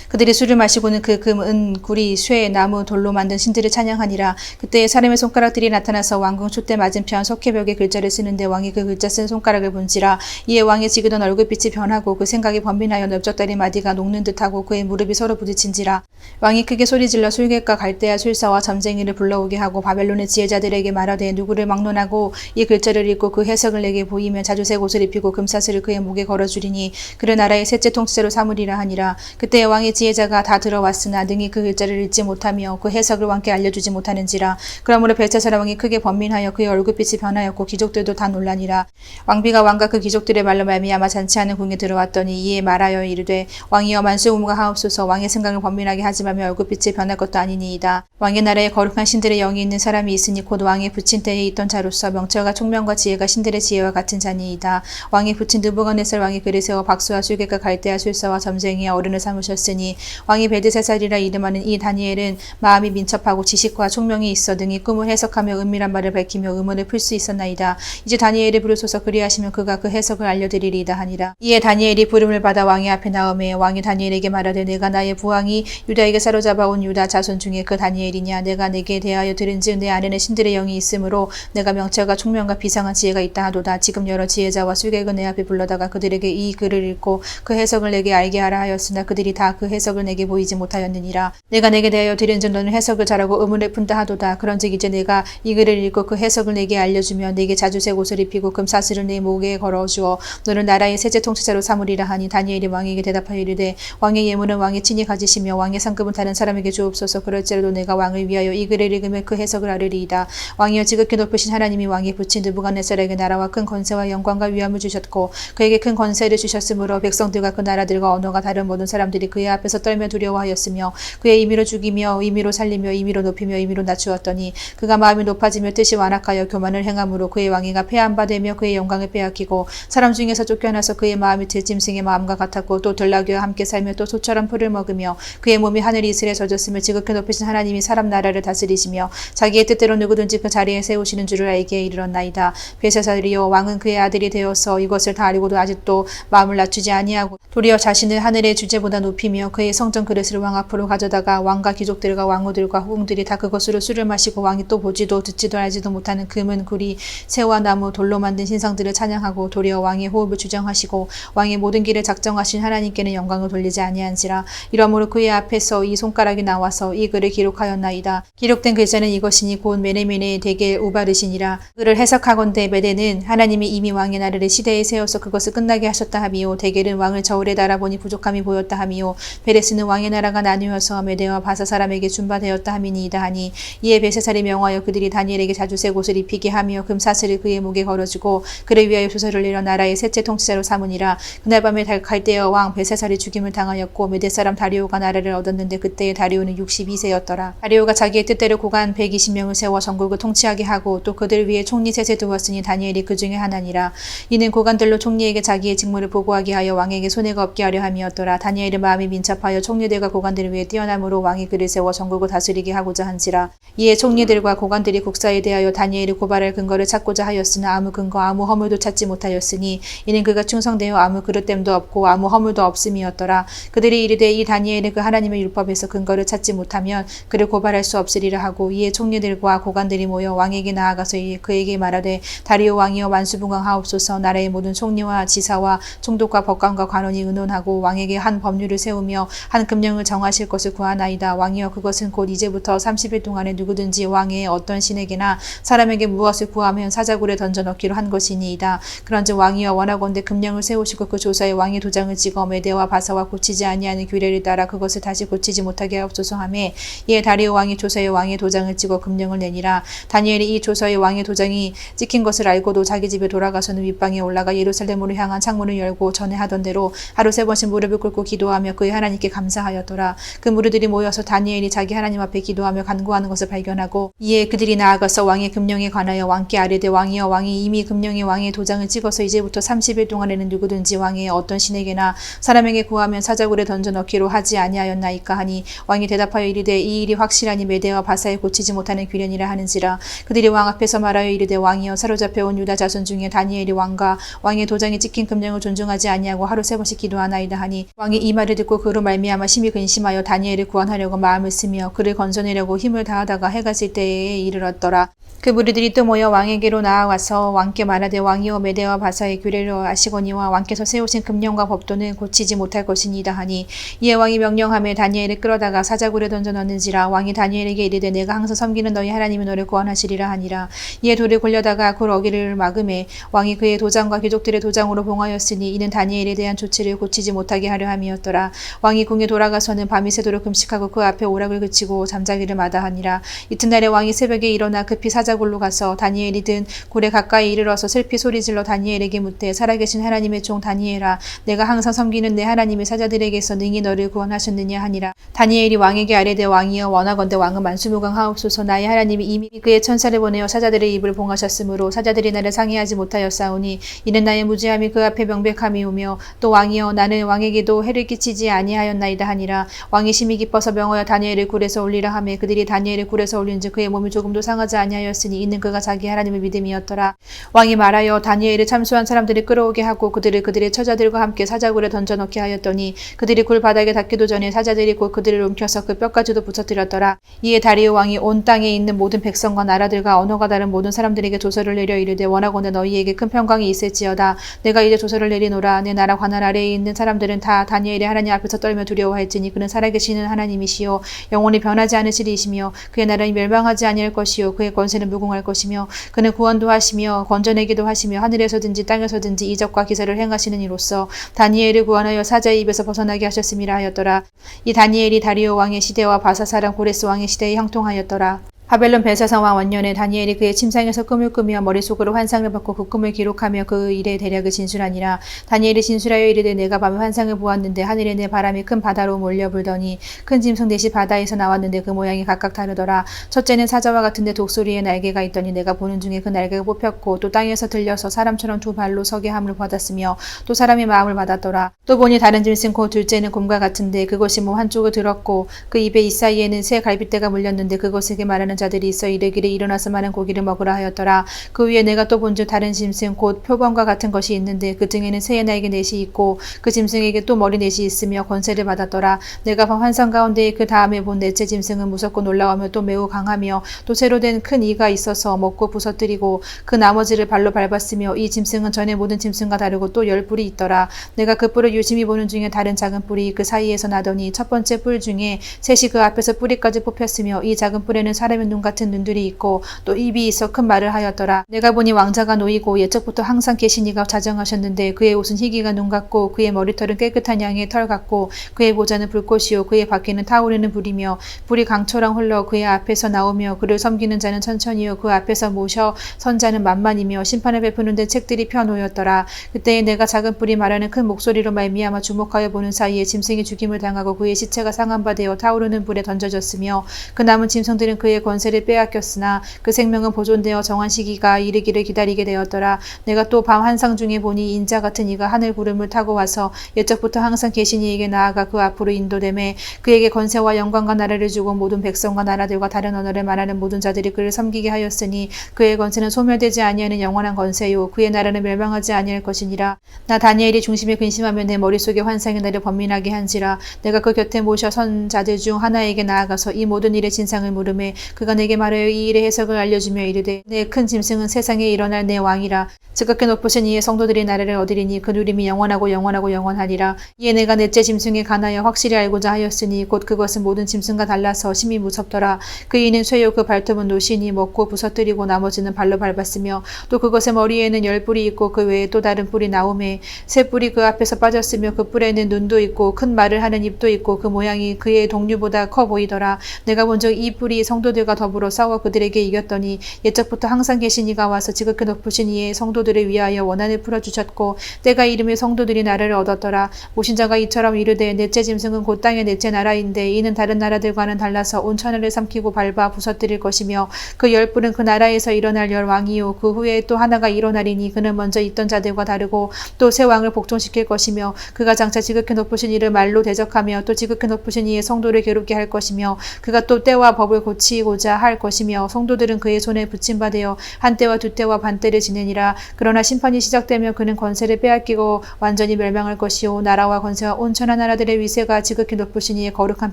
Speaker 2: 그들이 술을 마시고는 그 금, 은, 구리, 쇠, 나무, 돌로 만든 신들을 찬양하니라. 그때에 사람의 손가락들이 나타나서 왕궁 촛대 맞은편 석회벽에 글자를 쓰는데 왕이 그 글자 쓴 손가락을 본지라. 이에 왕의 지그던 얼굴빛이 변하고 그 생각이 번민하여 넓적다리 마디가 녹는 듯하고 그의 무릎이 서로 부딪힌지라. 왕이 크게 소리질러 술객과 갈대아 술사와 점쟁이를 불러오게 하고 바벨론의 지혜자들에게 말하되 누구를 막론하고 이 글자를 읽고 그 해석을 내게 보이면 자주색 옷을 입히고 금사슬을 그의 목에 걸어주리니 그를 나라의 셋째 통치자로 삼으리라 하니라. 그때에 왕의 지혜자가 다 들어왔으나 능히 그 글자를 읽지 못하며 그 해석을 왕께 알려주지 못하는지라. 그러므로 벨사살 왕이 크게 번민하여 그의 얼굴빛이 변하였고 귀족들도 다 놀라니라. 왕비가 왕과 그 귀족들의 말로 말미암아 잔치하는 궁에 들어왔더니 이에 말하여 이르되 왕이여 만수무가 하옵소서. 왕의 생각을 번민하게 하지 말며 얼굴빛이 변할 것도 아니니이다. 왕의 나라에 거룩한 신들의 영이 있는 사람이 있으니 곧 왕의 부친 때에 있던 자로서 명철과 총명과 지혜가 신들의 지혜와 같은 자니이다. 왕의 부친 느부갓네살 왕이 글을 세워 박수와 술객과 갈대아 술사와 점쟁이와 어른을 삼으셨으니 왕이 벨드세살이라 이름하는 이 다니엘은 마음이 민첩하고 지식과 총명이 있어 등이 꿈을 해석하며 은밀한 말을 밝히며 의문을 풀 수 있었나이다. 이제 다니엘을 부르소서. 그리하시면 그가 그 해석을 알려드리리이다 하니라. 이에 다니엘이 부름을 받아 왕의 앞에 나오매 왕이 다니엘에게 말하되 내가 나의 부왕이 유다에게 사로잡아온 유다 자손 중에 그 다니엘이냐. 내가 내게 대하여 들은즉 내 안에는 신들의 영이 있으므로 내가 명철과 총명과 비상한 지혜가 있다 하도다. 지금 여러 지혜자와 술객을 내 앞에 불러다가 그들에게 이 글을 읽고 그 해석을 내게 알게 하라 하였으나 그들이 다 그 해석을 내게 보이지 못하였느니라. 내가 내게 대하여 들은즉 너는 해석을 잘하고 의문을 푼다 하도다. 그런즉 이제 내가 이 글을 읽고 그 해석을 내게 알려주며 내게 자주색 옷을 입히고 금사슬을 내 목에 걸어주어 너는 나라의 셋째 통치자로 삼으리라 하니 다니엘이 왕에게 대답하여 이르되 왕의 예물은 왕의 친히 가지시며 왕의 상급은 다른 사람에게 주옵소서. 그럴지라도 내가 왕을 위하여 이 글을 읽으며 그 해석을 알으리이다. 왕이여 지극히 높으신 하나님이 왕의 부친 느부갓네살에게 나라와 큰 권세와 영광과 위엄을 주셨고 그에게 큰 권세를 주셨으므로 백성들과 그 나라들과 언어가 다른 모든 사람들이 그의 앞에서 떨며 두려워하였으며 그의 임의로 죽이며 임의로 살리며 임의로 높이며 임의로 낮추었더니 그가 마음이 높아지며 뜻이 완악하여 교만을 행함으로 그의 왕위가 폐한 되며 그의 영광을 빼앗기고 사람 중에서 쫓겨나서 그의 마음이 들짐승의 마음과 같았고 또 들나귀와 함께 살며 또 소처럼 풀을 먹으며 그의 몸이 하늘이 이슬에 젖었으며 지극히 높으신 하나님이 사람 나라를 다스리시며 자기의 뜻대로 누구든지 그 자리에 세우시는 줄을 알게 이르렀나이다. 벨사살이여 왕은 그의 아들이 되어서 이것을 다 알고도 아직도 마음을 낮추지 아니하고 도리어 자신을 하늘의 주제보다 높이며 그의 성전 그릇을 왕 앞으로 가져다가 왕과 귀족들과 왕후들과 후궁들이 다 그것으로 술을 마시고 왕이 또 보지도 듣지도 알지도 못하는 금은 구리 새와 나무 돌로 만든 신상들을 찬양하고 도리어 왕의 호흡을 주정하시고 왕의 모든 길을 작정하신 하나님께는 영광을 돌리지 아니한지라. 이러므로 그의 앞에서 이 손가락이 나와서 이 글을 기록하였나이다. 기록된 글자는 이것이니 곧 메네메네 데겔 우바르시니라. 그를 해석하건대 메네는 하나님이 이미 왕의 나라를 시대에 세워서 그것을 끝나게 하셨다 하미요. 데겔은 왕을 저울에 달아보니 부족함이 보였다 하미요. 베레스는 왕의 나라가 나뉘어서 메대와 바사 사람에게 준바되었다 함이니이다 하니 이에 벨사살이 명하여 그들이 다니엘에게 자주 새 옷을 입히게 하며 금사슬을 그의 목에 걸어주고 그를 위하여 조서를 내려 나라의 셋째 통치자로 삼으니라. 그날 밤에 갈대어 왕 벨사살이 죽임을 당하였고 메대 사람 다리오가 나라를 얻었는데 그때의 다리오는 62세였더라. 다리오가 자기의 뜻대로 고관 120명을 세워 전국을 통치하게 하고 또 그들 위에 총리 셋을 두었으니 다니엘이 그 중에 하나니라. 이는 고관들로 총리에게 자기의 직무를 보고하게 하여 왕에게 손해가 없게 하려 함이었더라. 다니엘의 마음이 민첩하여 총리들과 고관들 위에 뛰어남으로 왕이 그를 세워 전국을 다스리게 하고자 한지라. 이에 총리들과 고관들이 국사에 대하여 다니엘을 고발할 근거를 찾고자 하였으나 아무 근거 아무 허물도 찾지 못하였으니 이는 그가 충성되어 아무 그릇됨도 없고 아무 허물도 없음이었더라. 그들이 이르되 이 다니엘은 그 하나님의 율법에서 근거를 찾지 못하면 그를 고발할 수 없으리라 하고 이에 총리들과 고관들이 모여 왕에게 나아가서 그에게 말하되 다리오 왕이여 만수분강하옵소서. 나라의 모든 총리와 지사와 총독과 법관과 관원이 의논하고 왕에게 한 법률을 세우며 한 금령을 정하실 것을 구하나이다. 왕이여 그것은 곧 이제부터 30일 동안에 누구든지 왕의 어떤 신에게나 사람에게 무엇을 구하면 사자굴에 던져 넣기로 한 것이니이다. 그런즉 왕이여 원하건대 금령을 세우시고 그 조서에 왕의 도장을 찍어 메대와 바사와 고치지 아니하는 규례를 따라 그것을 다시 고치지 못하게 하옵소서 하매 이에 다리오 왕이 조서에 왕의 도장을 찍어 금령을 내니라. 다니엘이 이 조서에 왕의 도장이 찍힌 것을 알고도 자기 집에 돌아가서는 윗방에 올라가 예루살렘으로 향한 창문을 열고 전에 하던 대로 하루 3번씩 무릎을 꿇고 기도하며 그의 하나님께 감사하였더라. 그 무리들이 모여서 다니엘이 자기 하나님 앞에 기도하며 간구하는 것을 발견하고 이에 그들이 나아가서 왕의 금령에 관하여 왕께 아뢰되 왕이여 왕이 이미 금령에 왕의 도장을 찍어서 이제부터 30일 동안에는 누구든지 왕의 어떤 신에게나 사람에게 구하면 사자굴에 던져 넣기로 하지 아니하였나이까 하니 왕이 대답하여 이르되 이 일이 확실하니 메대와 바사에 고치지 못하는 규례니라 하는지라. 그들이 왕 앞에서 말하여 이르되 왕이여 사로잡혀온 유다 자손 중에 다니엘이 왕과 왕의 도장이 찍힌 금령을 존중하지 아니하고 하루 3번씩 기도하나이다 하니 왕이 이 말을 듣고 그로 말미암아 심히 근심하여 다니엘을 구원하려고 마음을 쓰며 그를 건져내려고 힘을 다하다가 해가 질 때에 이르렀더라. 그 무리들이 또 모여 왕에게로 나아와서 왕께 말하되 왕이여 메대와 바사의 규례를 아시거니와 왕께서 세우신 금령과 법도는 고치지 못할 것이니이다 하니 이에 왕이 명령하며 다니엘을 끌어다가 사자굴에 던져 넣는지라. 왕이 다니엘에게 이르되 내가 항상 섬기는 너희 하나님이 너를 구원하시리라 하니라. 이에 돌을 굴려다가 그 어기를 막음에 왕이 그의 도장과 귀족들의 도장으로 봉하였으니 이는 다니엘에 대한 조치를 고치지 못하게 하려 함이었더라. 왕이 궁에 돌아가서는 밤이 새도록 금식하고 그 앞에 오락을 그치고 잠자기를 마다하니라. 이튿날에 왕이 새벽에 일어나 급히 사자굴로 가서 다니엘이 든 굴에 가까이 이르러서 슬피 소리질러 다니엘에게 묻되 살아계신 하나님의 종 다니엘아 내가 항상 섬기는 내 하나님의 사자들에게서 능히 너를 구원하셨느냐 하니라. 다니엘이 왕에게 아뢰되 왕이여 원하건대 왕은 만수무강하옵소서. 나의 하나님이 이미 그의 천사를 보내어 사자들의 입을 봉하셨으므로 사자들이 나를 상해하지 못하였사오니 이는 나의 무지함이 그 앞에 명백함이오며 또 왕이여 나는 왕에게도 해를 끼치지 아니하였나이다 하니라. 왕이 심히 기뻐서 명하여 다니엘을 굴에서 올리라 하매 그들이 다니엘을 굴에서 올린즉 그의 몸이 조금도 상하지 아니하였으니 이는 그가 자기 하나님의 믿음이었더라. 왕이 말하여 다니엘을 참수한 사람들을 끌어오게 하고 그들을 그들의 처자들과 함께 사자굴에 던져 넣게 하였더니 그들이 굴 바닥에 닿기도 전에 사자들이 곧 그들을 움켜서 그 뼈까지도 부서뜨렸더라. 이에 다리오 왕이 온 땅에 있는 모든 백성과 나라들과 언어가 다른 모든 사람들에게 조서를 내려 이르되 원하건대 너희에게 큰 평강이 있을지어다. 내가 이제 조서를 내리노라. 내 나라 관할 아래에 있는 사람들은 다 다니엘의 하나님 앞에서 떨며 두려워할지니 그는 살아계시는 하나님이시요 영원히 변하지 않으시리이시며 그의 나라는 멸망하지 아니할 것이요 그의 권세는 무궁할 것이며 그는 구원도 하시며 건져내기도 하시며 하늘에서든지 땅에서든지 이적과 기사를 행하시는 이로써 다니엘을 구원하여 사자의 입에서 벗어나게 하셨음이라 하였더라. 이 다니엘이 다리오 왕의 시대와 바사 사람 고레스 왕의 시대에 형통하였더라. 바벨론 벨사살 왕 원년에 다니엘이 그의 침상에서 꿈을 꾸며 머릿속으로 환상을 받고 그 꿈을 기록하며 그 일의 대략을 진술하니라. 다니엘이 진술하여 이르되 내가 밤에 환상을 보았는데 하늘에 내 바람이 큰 바다로 몰려 불더니 큰 짐승 넷이 바다에서 나왔는데 그 모양이 각각 다르더라. 첫째는 사자와 같은데 독수리의 날개가 있더니 내가 보는 중에 그 날개가 뽑혔고 또 땅에서 들려서 사람처럼 두 발로 서게 함을 받았으며 또 사람의 마음을 받았더라. 또 보니 다른 짐승 곧 둘째는 곰과 같은데 그것이 몸 한쪽을 들었고 그 입에 이 사이에는 새 갈빗대가 물렸는데 그것에게 말하는 자들이 있어 이르기를 일어나서 많은 고기를 먹으라 하였더라. 그 위에 내가 또 본즉 다른 짐승 곧 표범과 같은 것이 있는데 그 등에는 새의 날개 넷이 있고 그 짐승에게 또 머리 넷이 있으며 권세를 받았더라. 내가 본 환상 가운데 그 다음에 본 넷째 짐승은 무섭고 놀라우며 또 매우 강하며 또 새로 된 큰 이가 있어서 먹고 부서뜨리고 그 나머지를 발로 밟았으며 이 짐승은 전에 모든 짐승과 다르고 또 10뿔이 있더라. 내가 그 뿔을 유심히 보는 중에 다른 작은 뿔이 그 사이에서 나더니 첫 번째 뿔 중에 셋이 그 앞에서 뿌리까지 뽑혔으며 이 작은 뿔에는 사람의 솟아오르는 눈 같은 눈들이 있고 또 입이 있어 큰 말을 하였더라. 내가 보니 왕자가 놓이고 옛적부터 항상 계신 이가 자정하셨는데 그의 옷은 희기가 눈 같고 그의 머리털은 깨끗한 양의 털 같고 그의 보좌는 불꽃이요 그의 바퀴는 타오르는 불이며 불이 강초랑 흘러 그의 앞에서 나오며 그를 섬기는 자는 천천히요 그 앞에서 모셔 선자는 만만이며 심판을 베푸는 데 책들이 펴놓였더라. 그때에 내가 작은 뿔이 말하는 큰 목소리로 말미암아 주목하여 보는 사이에 짐승이 죽임을 당하고 그의 시체가 상한 바 되어 타오르는 불에 던져졌으며 그 남은 짐승들은 그의 권세를 빼앗겼으나 그 생명은 보존되어 정한 시기가 이르기를 기다리게 되었더라. 내가 또 밤 환상 중에 보니 인자 같은 이가 하늘 구름을 타고 와서 옛적부터 항상 계신 이에게 나아가 그 앞으로 인도되매 그에게 권세와 영광과 나라를 주고 모든 백성과 나라들과 다른 언어를 말하는 모든 자들이 그를 섬기게 하였으니 그의 권세는 소멸되지 아니하는 영원한 권세요 그의 나라는 멸망하지 아니할 것이니라. 나 다니엘이 중심에 근심하며 내 머릿속에 환상이 나를 번민하게 한지라. 내가 그 곁에 모셔 선 자들 중 하나에게 나아가서 이 모든 일의 진상을 물으매 그가 내게 말하여 이 일의 해석을 알려주며 이르되 내 큰 짐승은 세상에 일어날 내 왕이라. 지극히 높으신 이의 성도들이 나라를 얻으리니 그 누림이 영원하고 영원하고 영원하리라. 이에 내가 넷째 짐승에 관하여 확실히 알고자 하였으니 곧 그것은 모든 짐승과 달라서 심히 무섭더라. 그 이는 쇠요 그 발톱은 노시니 먹고 부서뜨리고 나머지는 발로 밟았으며 또 그것의 머리에는 10뿔이 있고 그 외에 또 다른 뿔이 나오매 새 뿔이 그 앞에서 빠졌으며 그 뿔에는 눈도 있고 큰 말을 하는 입도 있고 그 모양이 그의 동류보다 커 보이더라. 내가 본즉 이 뿔이 성도들과 더불어 싸워 그들에게 이겼더니 옛적부터 항상 계신 이가 와서 지극히 높으신 이의 성도들을 위하여 원한을 풀어주셨고 때가 이름에 성도들이 나라를 얻었더라. 모신 자가 이처럼 이르되 넷째 짐승은 곧 땅의 넷째 나라인데 이는 다른 나라들과는 달라서 온 천하를 삼키고 밟아 부서뜨릴 것이며 그 10뿔은 그 나라에서 일어날 10왕이요 그 후에 또 하나가 일어나리니 그는 먼저 있던 자들과 다르고 또 새 왕을 복종시킬 것이며 그가 장차 지극히 높으신 이를 말로 대적하며 또 지극히 높으신 이의 성도를 괴롭게 할 것이며 그가 또 때와 법을 고치고자 할 것이며 성도들은 그의 손에 붙임 바 되어 한 때와 두 때와 반 때를 지내니라. 그러나 심판이 시작되면 그는 권세를 빼앗기고 완전히 멸망할 것이요 나라와 권세와 온 천하 나라들의 위세가 지극히 높으신 이의 거룩한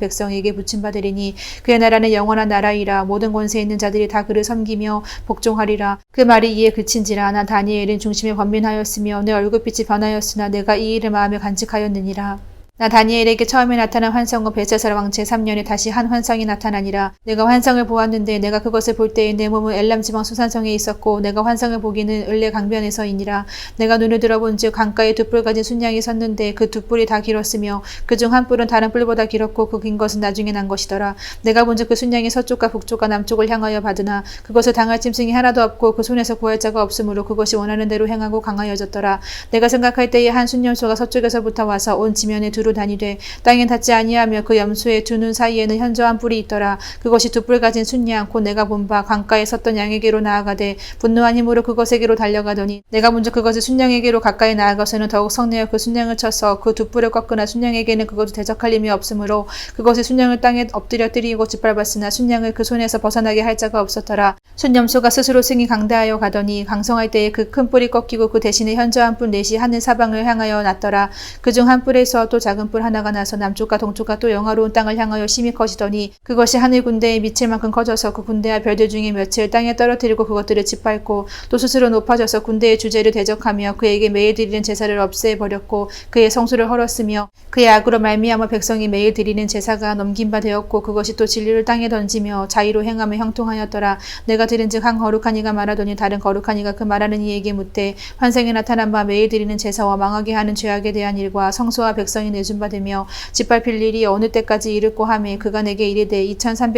Speaker 2: 백성에게 붙임 바 되리니 그의 나라는 영원한 나라이라. 모든 권세 있는 자들이 다 그를 섬기며 복종하리라. 그 말이 이에 그친지라. 나 다니엘은 중심에 번민하였으며 내 얼굴빛이 변하였으나 내가 이 일을 마음에 간직하였느니라. 나 다니엘에게 처음에 나타난 환상은 벨사살 왕 제3년에 다시 한 환상이 나타나니라. 내가 환상을 보았는데 내가 그것을 볼 때에 내 몸은 엘람 지방 수산성에 있었고 내가 환상을 보기는 을레 강변에서이니라. 내가 눈을 들어본즉 강가에 두 뿔 가진 순양이 섰는데 그 두 뿔이 다 길었으며 그중 한 뿔은 다른 뿔보다 길었고 그 긴 것은 나중에 난 것이더라. 내가 본즉 그 순양이 서쪽과 북쪽과 남쪽을 향하여 받으나 그것을 당할 짐승이 하나도 없고 그 손에서 구할 자가 없으므로 그것이 원하는 대로 행하고 강하여졌더라. 내가 생각할 때에 한 순염소가 서쪽에서부터 와서 온 지면에 두루 다니되 땅에 닿지 아니하며 그 염소의 두 눈 사이에는 현저한 뿔이 있더라. 그것이 두 뿔 가진 순양 곧 내가 본 바 강가에 섰던 양에게로 나아가되 분노한 힘으로 그것에게로 달려가더니 내가 먼저 그것을 순양에게로 가까이 나아가서는 더욱 성내어 그 순양을 쳐서 그 두 뿔을 꺾으나 순양에게는 그것을 대적할 힘이 없으므로 그것이 순양을 땅에 엎드려 뜨리고 짓밟았으나 순양을 그 손에서 벗어나게 할 자가 없었더라. 순염소가 스스로 승히 강대하여 가더니 강성할 때에 그 큰 뿔이 꺾이고 그 대신에 현저한 뿔 넷이 하늘 사방을 향하여 났더라. 그중 한 뿔에서 또 작은 뿔 하나가 나서 남쪽과 동쪽과 또 영화로운 땅을 향하여 심히 커지더니 그것이 하늘 군대에 미칠 만큼 커져서 그 군대와 별들 중에 몇을 땅에 떨어뜨리고 그것들을 짓밟고 또 스스로 높아져서 군대의 주제를 대적하며 그에게 매일 드리는 제사를 없애버렸고 그의 성수를 헐었으며 그의 악으로 말미암아 백성이 매일 드리는 제사가 넘긴 바 되었고 그것이 또 진리를 땅에 던지며 자의로 행하며 형통하였더라. 내가 들은즉 한 거룩한 이가 말하더니 다른 거룩한 이가 그 말하는 이에게 묻되 환상에 나타난 바 매일 드리는 제사와 망하게 하는 죄악에 대한 일과 성소와 백성이 내준 바 되며 짓밟힐 일이 어느 때까지 이르고 하매 그가 내게 이르되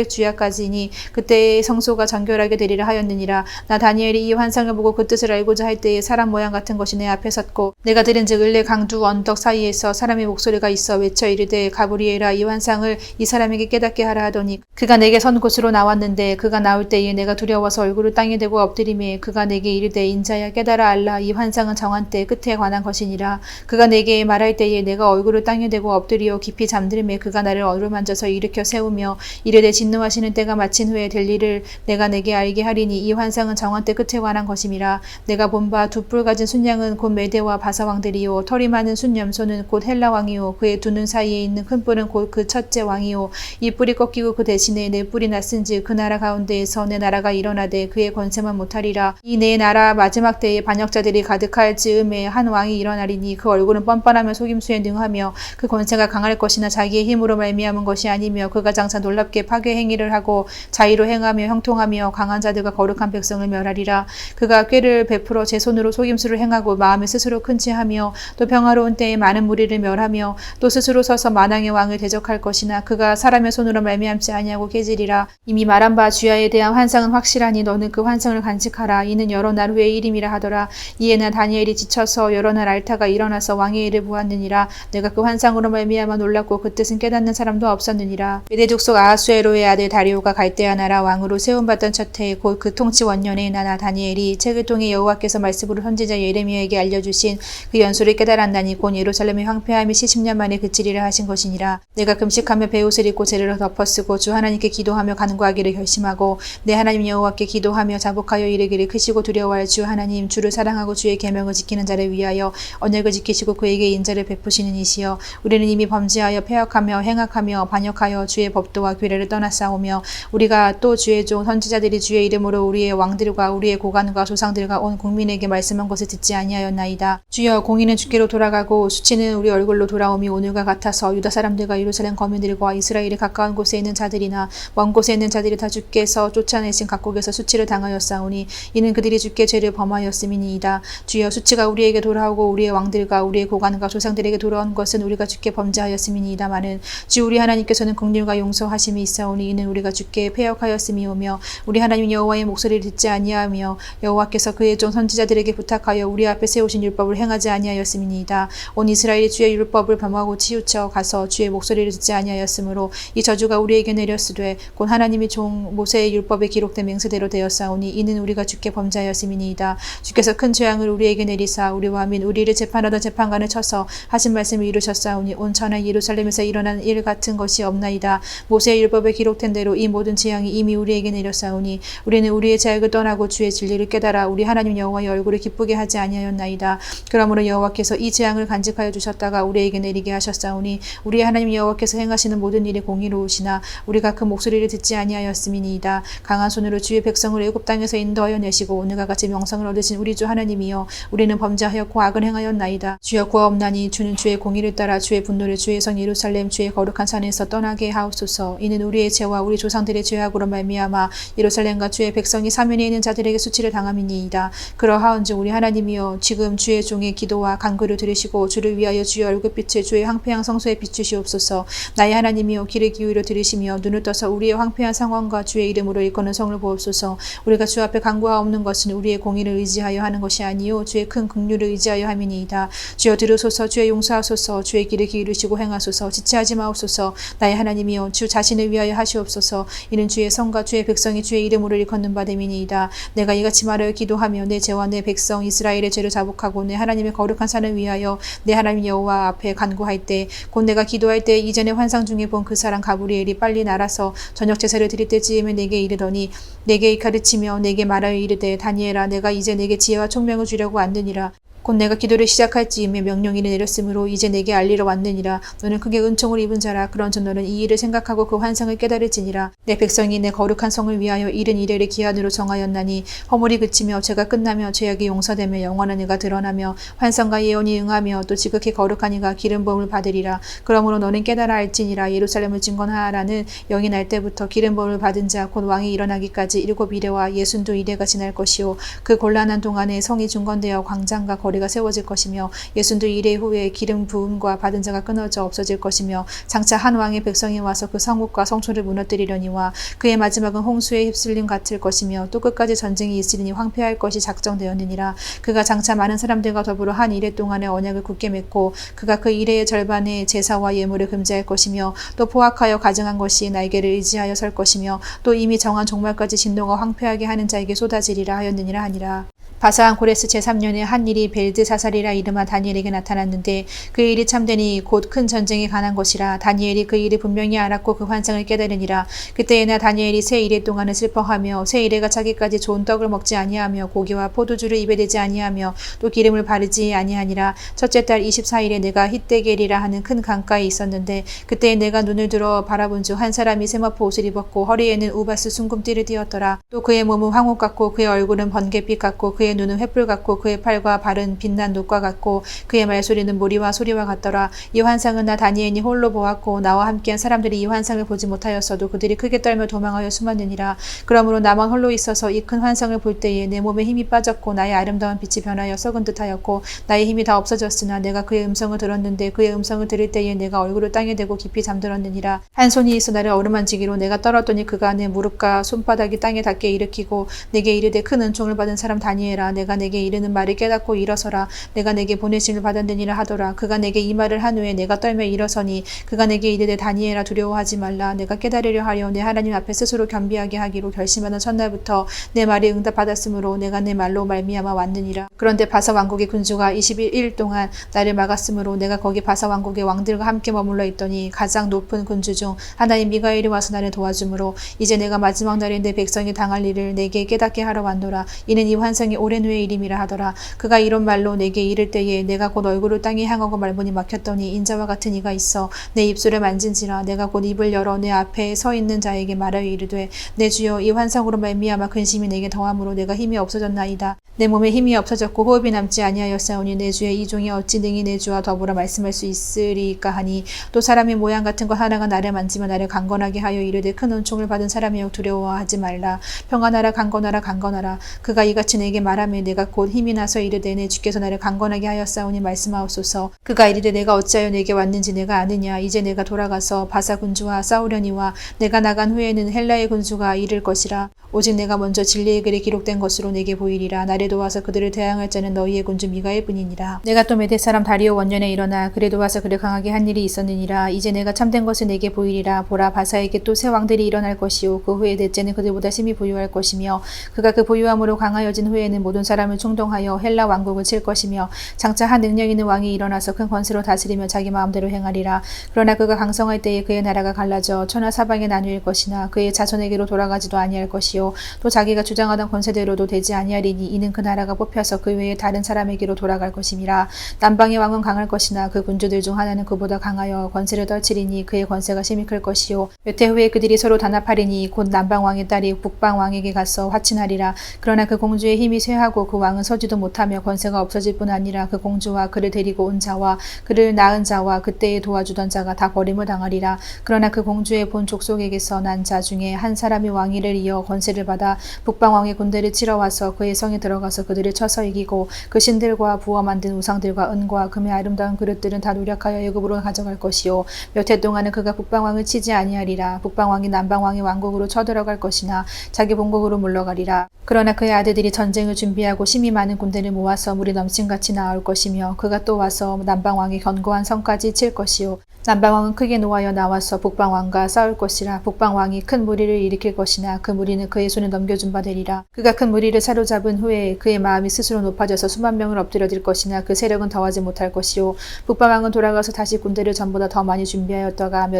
Speaker 2: 2300주야까지니 그때의 성소가 정결하게 되리라 하였느니라. 나 다니엘이 이 환상을 보고 그 뜻을 알고자 할 때에 사람 모양 같은 것이 내 앞에 섰고 내가 들은즉 을레 강두 언덕 사이에서 사람의 목소리가 있어 외쳐 이르되 가브리엘아 이 환상을 이 사람에게 깨닫게 하라 하더니 그가 내게 선 곳으로 나왔는데 그가 나올 때에 내가 두려워서 얼굴을 땅에 대고 엎드리매 그가 내게 이르되 인자야 깨달아 알라 이 환상은 정한 때 끝에 관한 것이니라. 그가 내게 말할 때에 내가 얼굴을 땅에 대고 엎드리어 깊이 잠들매 그가 나를 어루만져서 일으켜 세우며 이르되 진노하시는 때가 마친 후에 될 일을 내가 내게 알게 하리니 이 환상은 정한 때 끝에 관한 것임이라. 내가 본 바 두 뿔 가진 순양은 곧 메대와 바사 왕들이요 털이 많은 순염소는 곧 헬라 왕이요 그의 두 눈 사이에 있는 큰 뿔은 곧 그 첫째 왕이요 이 뿔이 꺾이고 그 대신에 내 뿔이 났은즉 그 나라 가운데에서 내 나라가 일어나되 그의 권세만 못하리라. 이 내 나라 마지막 때에 반역자들이 가득할 즈음에 한 왕이 일어나리니 그 얼굴은 뻔뻔하며 속임수에 능하며 그 권세가 강할 것이나 자기의 힘으로 말미암은 것이 아니며 그가 장차 놀랍게 파괴 행위를 하고 자의로 행하며 형통하며 강한 자들과 거룩한 백성을 멸하리라. 그가 꾀를 베풀어 제 손으로 속임수를 행하고 마음에 스스로 큰 체하며 또 평화로운 때에 많은 무리를 멸하며 또 스스로 서서 만왕의 왕을 대적할 것이나 그가 사람의 손으로 말미암지 아니하고 깨지리라. 이미 말한 바 주야에 대한 환상은 확실하니 너는 그 환상을 간직하라. 이는 여러 날 후의 일임이라 하더라. 이에 나 다니엘이 지쳐서 여러 날 앓다가 일어나서 왕의 일을 보았느니라. 내가 그 환상으로 말미암아 놀랐고 그 뜻은 깨닫는 사람도 없었느니라. 메대 족속 아하수에로의 아들 다리오가 갈대아 나라 왕으로 세움받던 첫 해 곧 그 통치 원년에 나나 다니엘이 책을 통해 여호와께서 말씀으로 선지자 예레미야에게 알려주신 그 연수를 깨달았나니 곧 예루살렘의 황폐함이 70년 만에 그치리라 하신 것이니라. 내가 금식하며 베옷을 입고 재를 덮어쓰고 주 하나님께 기도하며 간구하기를 결심하고 내 하나님 여호와께 기도하며 자복하여 이르기를 크시고 두려워할 주 하나님, 주를 사랑하고 주의 계명을 지키는 자를 위하여 언약을 지키시고 그에게 인자를 베푸시는 이시여. 우리는 이미 범죄하여 패역하며 행악하며 반역하여 주의 법도와 규례를 떠나싸우며 우리가 또 주의 종 선지자들이 주의 이름으로 우리의 왕들과 우리의 고관과 조상들과 온 국민에게 말씀한 것을 듣지 아니하였나이다. 주여, 공의는 주께로 돌아가고 수치는 우리 얼굴로 돌아오미 오늘과 같아서 유다 사람들과 예루살렘 거민들과 이스라엘이 가까운 곳에 있는 자들이나 먼 곳에 있는 자들이 다 주께서 쫓아내신 각국에서 수치를 당하였사오니 이는 그들이 주께 죄를 범하였음이니이다. 주여, 수치가 우리에게 돌아오고 우리의 왕들과 우리의 고관과 조상들에게 돌아온 것은 우리가 주께 범죄하였음이니이다마는 주 우리 하나님께서는 긍휼과 용서하심이 있사오니 이는 우리가 주께 패역하였음이오며 우리 하나님 여호와의 목소리를 듣지 아니하며 여호와께서 그의 종 선지자들에게 부탁하여 우리 앞에 세우신 율법을 행하지 아니하였음이니이다. 온 이스라엘이 주의 율법을 범하고 치우쳐 가서 주의 목소리를 듣지 아니하였으므로 이 저주가 우리에게 내렸으되 곧 하나님이 종 모세의 율법에 기록된 맹세대로 되었사오니 이는 우리가 주께 범죄하였음이니이다. 주께서 큰 재앙을 우리에게 내리사 우리와 민 우리를 재판하던 재판관을 쳐서 하신 말씀을 이루셨사오니 온 천하 예루살렘에서 일어난 일 같은 것이 없나이다. 모세의 율법에 기록된 대로 이 모든 재앙이 이미 우리에게 내렸사오니 우리는 우리의 죄악을 떠나고 주의 진리를 깨달아 우리 하나님 여호와의 얼굴을 기쁘게 하지 아니하였나이다. 그러므로 여호와께서 이 재앙을 간직하여 주셨다가 우리에게 내리게 하셨사오니 우리 하나님 여호와께서 행하시는 모든 일이 공의로우시나 우리가 그 목소리를 듣지 아니하였음이니이다. 강한 손으로 주의 백성을 애굽 땅에서 인도하여 내시고 오늘과 같이 명성을 얻으신 우리 주 하나님이여, 우리는 범죄하였고 악을 행하였나이다. 주여, 구하옵나니 주는 주의 공의를 따라 주의 분노를 주의 성 예루살렘 주의 거룩한 산에서 떠나게 하옵소서. 이는 우리의 죄와 우리 조상들의 죄악으로 말미암아 예루살렘과 주의 백성이 사면에 있는 자들에게 수치를 당함이니이다. 그러하온즉 우리 하나님이여, 지금 주의 종의 기도와 간구를 들으시고 주를 위하여 주의 얼굴빛을 주의 황폐한 성소에 비추시옵소서. 나의 하나님이여, 귀를 기울여 들으시며 눈을 떠서 우리의 황폐한 상황과 주의 이름으로 일컫는 성을 보옵소서. 우리가 주 앞에 간구하옵는 것은 우리의 공의를 의지하여 하는 것이 아니요 주의 큰 긍휼을 의지하여 함이니이다. 주여, 들으소서. 주의 용서하소서. 주의 귀를 기울이시고 행하소서. 지체하지 마옵소서. 나의 하나님이여, 주 자신을 위하여 하시옵소서. 이는 주의 성과 주의 백성이 주의 이름으로 일컫는 바 됨이니이다. 내가 이같이 말하여 기도하며 내 죄와 내 백성 이스라엘의 죄를 자복하고 내 하나님의 거룩한 산을 위하여 내 하나님 여호와 앞에 간구할 때, 곧 내가 기도할 때 이전에 환상 중에 본 그 사람 가브리엘이 빨리 날아서 저녁 제사를 드릴 때쯤에 내게 이르더니 내게 가르치며 내게 말하여 이르되, 다니엘아, 내가 이제 내게 지혜와 총명을 주려고 왔느니라. 곧 내가 기도를 시작할 즈음에 명령이 내렸으므로 이제 내게 알리러 왔느니라. 너는 크게 은총을 입은 자라. 그런즉 너는 이 일을 생각하고 그 환상을 깨달을지니라. 내 백성이 내 거룩한 성을 위하여 이른 이래를 기한으로 정하였나니 허물이 그치며 죄가 끝나며 죄악이 용서되며 영원한 의가 드러나며 환상과 예언이 응하며 또 지극히 거룩한 이가 기름 부음을 받으리라. 그러므로 너는 깨달아 알지니라. 예루살렘을 진건하라는 영이 날 때부터 기름 부음을 받은 자 곧 왕이 일어나기까지 7이래와 62이래가 지날 것이요, 그 곤란한 동안에 성이 중건되어 광장과 거리가 세워질 것이며 62이래 후에 기름 부음과 받은 자가 끊어져 없어질 것이며 장차 한 왕의 백성이 와서 그 성읍과 성소를 무너뜨리려니와 그의 마지막은 홍수에 휩쓸림 같을 것이며 또 끝까지 전쟁이 있으리니 황폐할 것이 작정되었느니라. 그가 장차 많은 사람들과 더불어 한 이래 동안의 언약을 굳게 맺고 그가 그 이래의 절반의 제사와 예물을 금지할 것이며 또 포악하여 가증한 것이 날개를 의지하여 설 것이며 또 이미 정한 종말까지 진노가 황폐하게 하는 자에게 쏟아지리라 하였느니라 하니라. 바사한 고레스 제3년에 한 일이 벨드사살이라 이름한 다니엘에게 나타났는데 그 일이 참되니 곧 큰 전쟁에 관한 것이라. 다니엘이 그 일을 분명히 알았고 그 환상을 깨달으니라. 그때에나 다니엘이 세 이래 동안을 슬퍼하며 세 이래가 차기까지 좋은 떡을 먹지 아니하며 고기와 포도주를 입에 대지 아니하며 또 기름을 바르지 아니하니라. 첫째 달 24일에 내가 히데겔이라 하는 큰 강가에 있었는데 그때에 내가 눈을 들어 바라본즉 한 사람이 세마포 옷을 입었고 허리에는 우바스 순금띠를 띠었더라. 또 그의 몸은 황옥 같고 그의 얼굴은 번갯빛 같고 그의 그의 눈은 횃불 같고 그의 팔과 발은 빛난 놋과 같고 그의 말소리는 모리와 소리와 같더라. 이 환상은 나 다니엘이 홀로 보았고 나와 함께한 사람들이 이 환상을 보지 못하였어도 그들이 크게 떨며 도망하여 숨었느니라. 그러므로 나만 홀로 있어서 이 큰 환상을 볼 때에 내 몸에 힘이 빠졌고 나의 아름다운 빛이 변하여 썩은 듯하였고 나의 힘이 다 없어졌으나 내가 그의 음성을 들었는데 그의 음성을 들을 때에 내가 얼굴을 땅에 대고 깊이 잠들었느니라. 한 손이 있어 나를 어루만지기로 내가 떨었더니 그가 내 무릎과 손바닥이 땅에 닿게 일으키고 내게 이르되 큰 은총을 받은 사람 다니엘아 내가 내게 이르는 말을 깨닫고 일어서라. 내가 내게 보내심을 받았느니라 하더라. 그가 내게 이 말을 한 후에 내가 떨며 일어서니 그가 내게 이르되 다니엘아 두려워하지 말라. 내가 깨달으려 하여 내 하나님 앞에 스스로 겸비하게 하기로 결심하는 첫날부터 내 말이 응답받았으므로 내가 내 말로 말미암아 왔느니라. 그런데 바사 왕국의 군주가 21일 동안 나를 막았으므로 내가 거기 바사 왕국의 왕들과 함께 머물러 있더니 가장 높은 군주 중 하나인 미가엘이 와서 나를 도와주므로 이제 내가 마지막 날에 내 백성이 당할 일을 내게 깨닫게 하러 왔노라. 이는 이 환상이 오랜 후의 일임이라 하더라. 그가 이런 말로 내게 이를 때에 내가 곧 얼굴을 땅에 향하고 말문이 막혔더니 인자와 같은 이가 있어 내 입술을 만진지라. 내가 곧 입을 열어 내 앞에 서 있는 자에게 말하여 이르되 내 주여 이 환상으로 말미암아 근심이 내게 더함으로 내가 힘이 없어졌나이다. 내 몸에 힘이 없어졌고 호흡이 남지 아니하였사오니 내 주의 이 종이 어찌 능히 내 주와 더불어 말씀할 수 있으리까 하니 또 사람의 모양 같은 것 하나가 나를 만지며 나를 강건하게 하여 이르되 큰 은총을 받은 사람이여 두려워하지 말라. 평안하라 강건하라 강건하라. 그가 이같이 내게 말하며 내가 곧 힘이 나서 이르되 내 주께서 나를 강건하게 하였사오니 말씀하옵소서. 그가 이르되 내가 어찌하여 내게 왔는지 내가 아느냐. 이제 내가 돌아가서 바사 군주와 싸우려니와 내가 나간 후에는 헬라의 군주가 이를 것이라. 오직 내가 먼저 진리의 글에 기록된 것으로 내게 보이리라. 나를 도와서 그들을 대항할 자는 너희의 군주 미가엘 뿐이니라. 내가 또 메대 사람 다리오 원년에 일어나 그를 도와서 그를 강하게 한 일이 있었느니라. 이제 내가 참된 것을 내게 보이리라. 보라 바사에게 또 새 왕들이 일어날 것이요 그 후에 넷째는 그들보다 심히 부유할 것이며 그가 그 부유함으로 강하여진 후에는 모든 사람을 충동하여 헬라 왕국을 칠 것이며 장차 한 능력 있는 왕이 일어나서 큰 권세로 다스리며 자기 마음대로 행하리라. 그러나 그가 강성할 때에 그의 나라가 갈라져 천하 사방에 나누일 것이나 그의 자손에게로 돌아가지도 아니할 것이요 또 자기가 주장하던 권세대로도 되지 아니하리니 이는 그 나라가 뽑혀서 그 외에 다른 사람에게로 돌아갈 것임이라. 남방의 왕은 강할 것이나 그 군주들 중 하나는 그보다 강하여 권세를 떨치리니 그의 권세가 심히 클 것이요 몇 해 후에 그들이 서로 단합하리니 곧 남방 왕의 딸이 북방 왕에게 가서 화친하리라. 그러나 그 공주의 힘이 쇠하고 그 왕은 서지도 못하며 권세가 없어질 뿐 아니라 그 공주와 그를 데리고 온 자와 그를 낳은 자와 그때에 도와주던 자가 다 버림을 당하리라. 그러나 그 공주의 본 족속에게서 난 자 중에 한 사람이 왕위를 이어 권세를 받아 북방 왕의 군대를 치러 와서 그의 성에 들어가서 그들을 쳐서 이기고 그 신들과 부어 만든 우상들과 은과 금의 아름다운 그릇들은 다 노력하여 애굽으로 가져갈 것이요 몇 해 동안은 그가 북방 왕을 치지 아니하리라. 북방 왕이 남방 왕의 왕국으로 쳐들어갈 것이나 자기 본국으로 물러가리라. 그러나 그의 아들들이 전쟁을 준비하고 심히 많은 군대를 모아서 물이 넘침같이 나올 것이며 그가 또 와서 남방 왕의 견고한 성까지 칠 것이요 남방왕은 크게 노하여 나와서 북방왕과 싸울 것이라. 북방왕이 큰 무리를 일으킬 것이나 그 무리는 그의 손에 넘겨준 바 되리라. 그가 큰 무리를 사로잡은 후에 그의 마음이 스스로 높아져서 수만 명을 엎드려들 것이나 그 세력은 더하지 못할 것이요 북방왕은 돌아가서 다시 군대를 전보다 더 많이 준비하였다가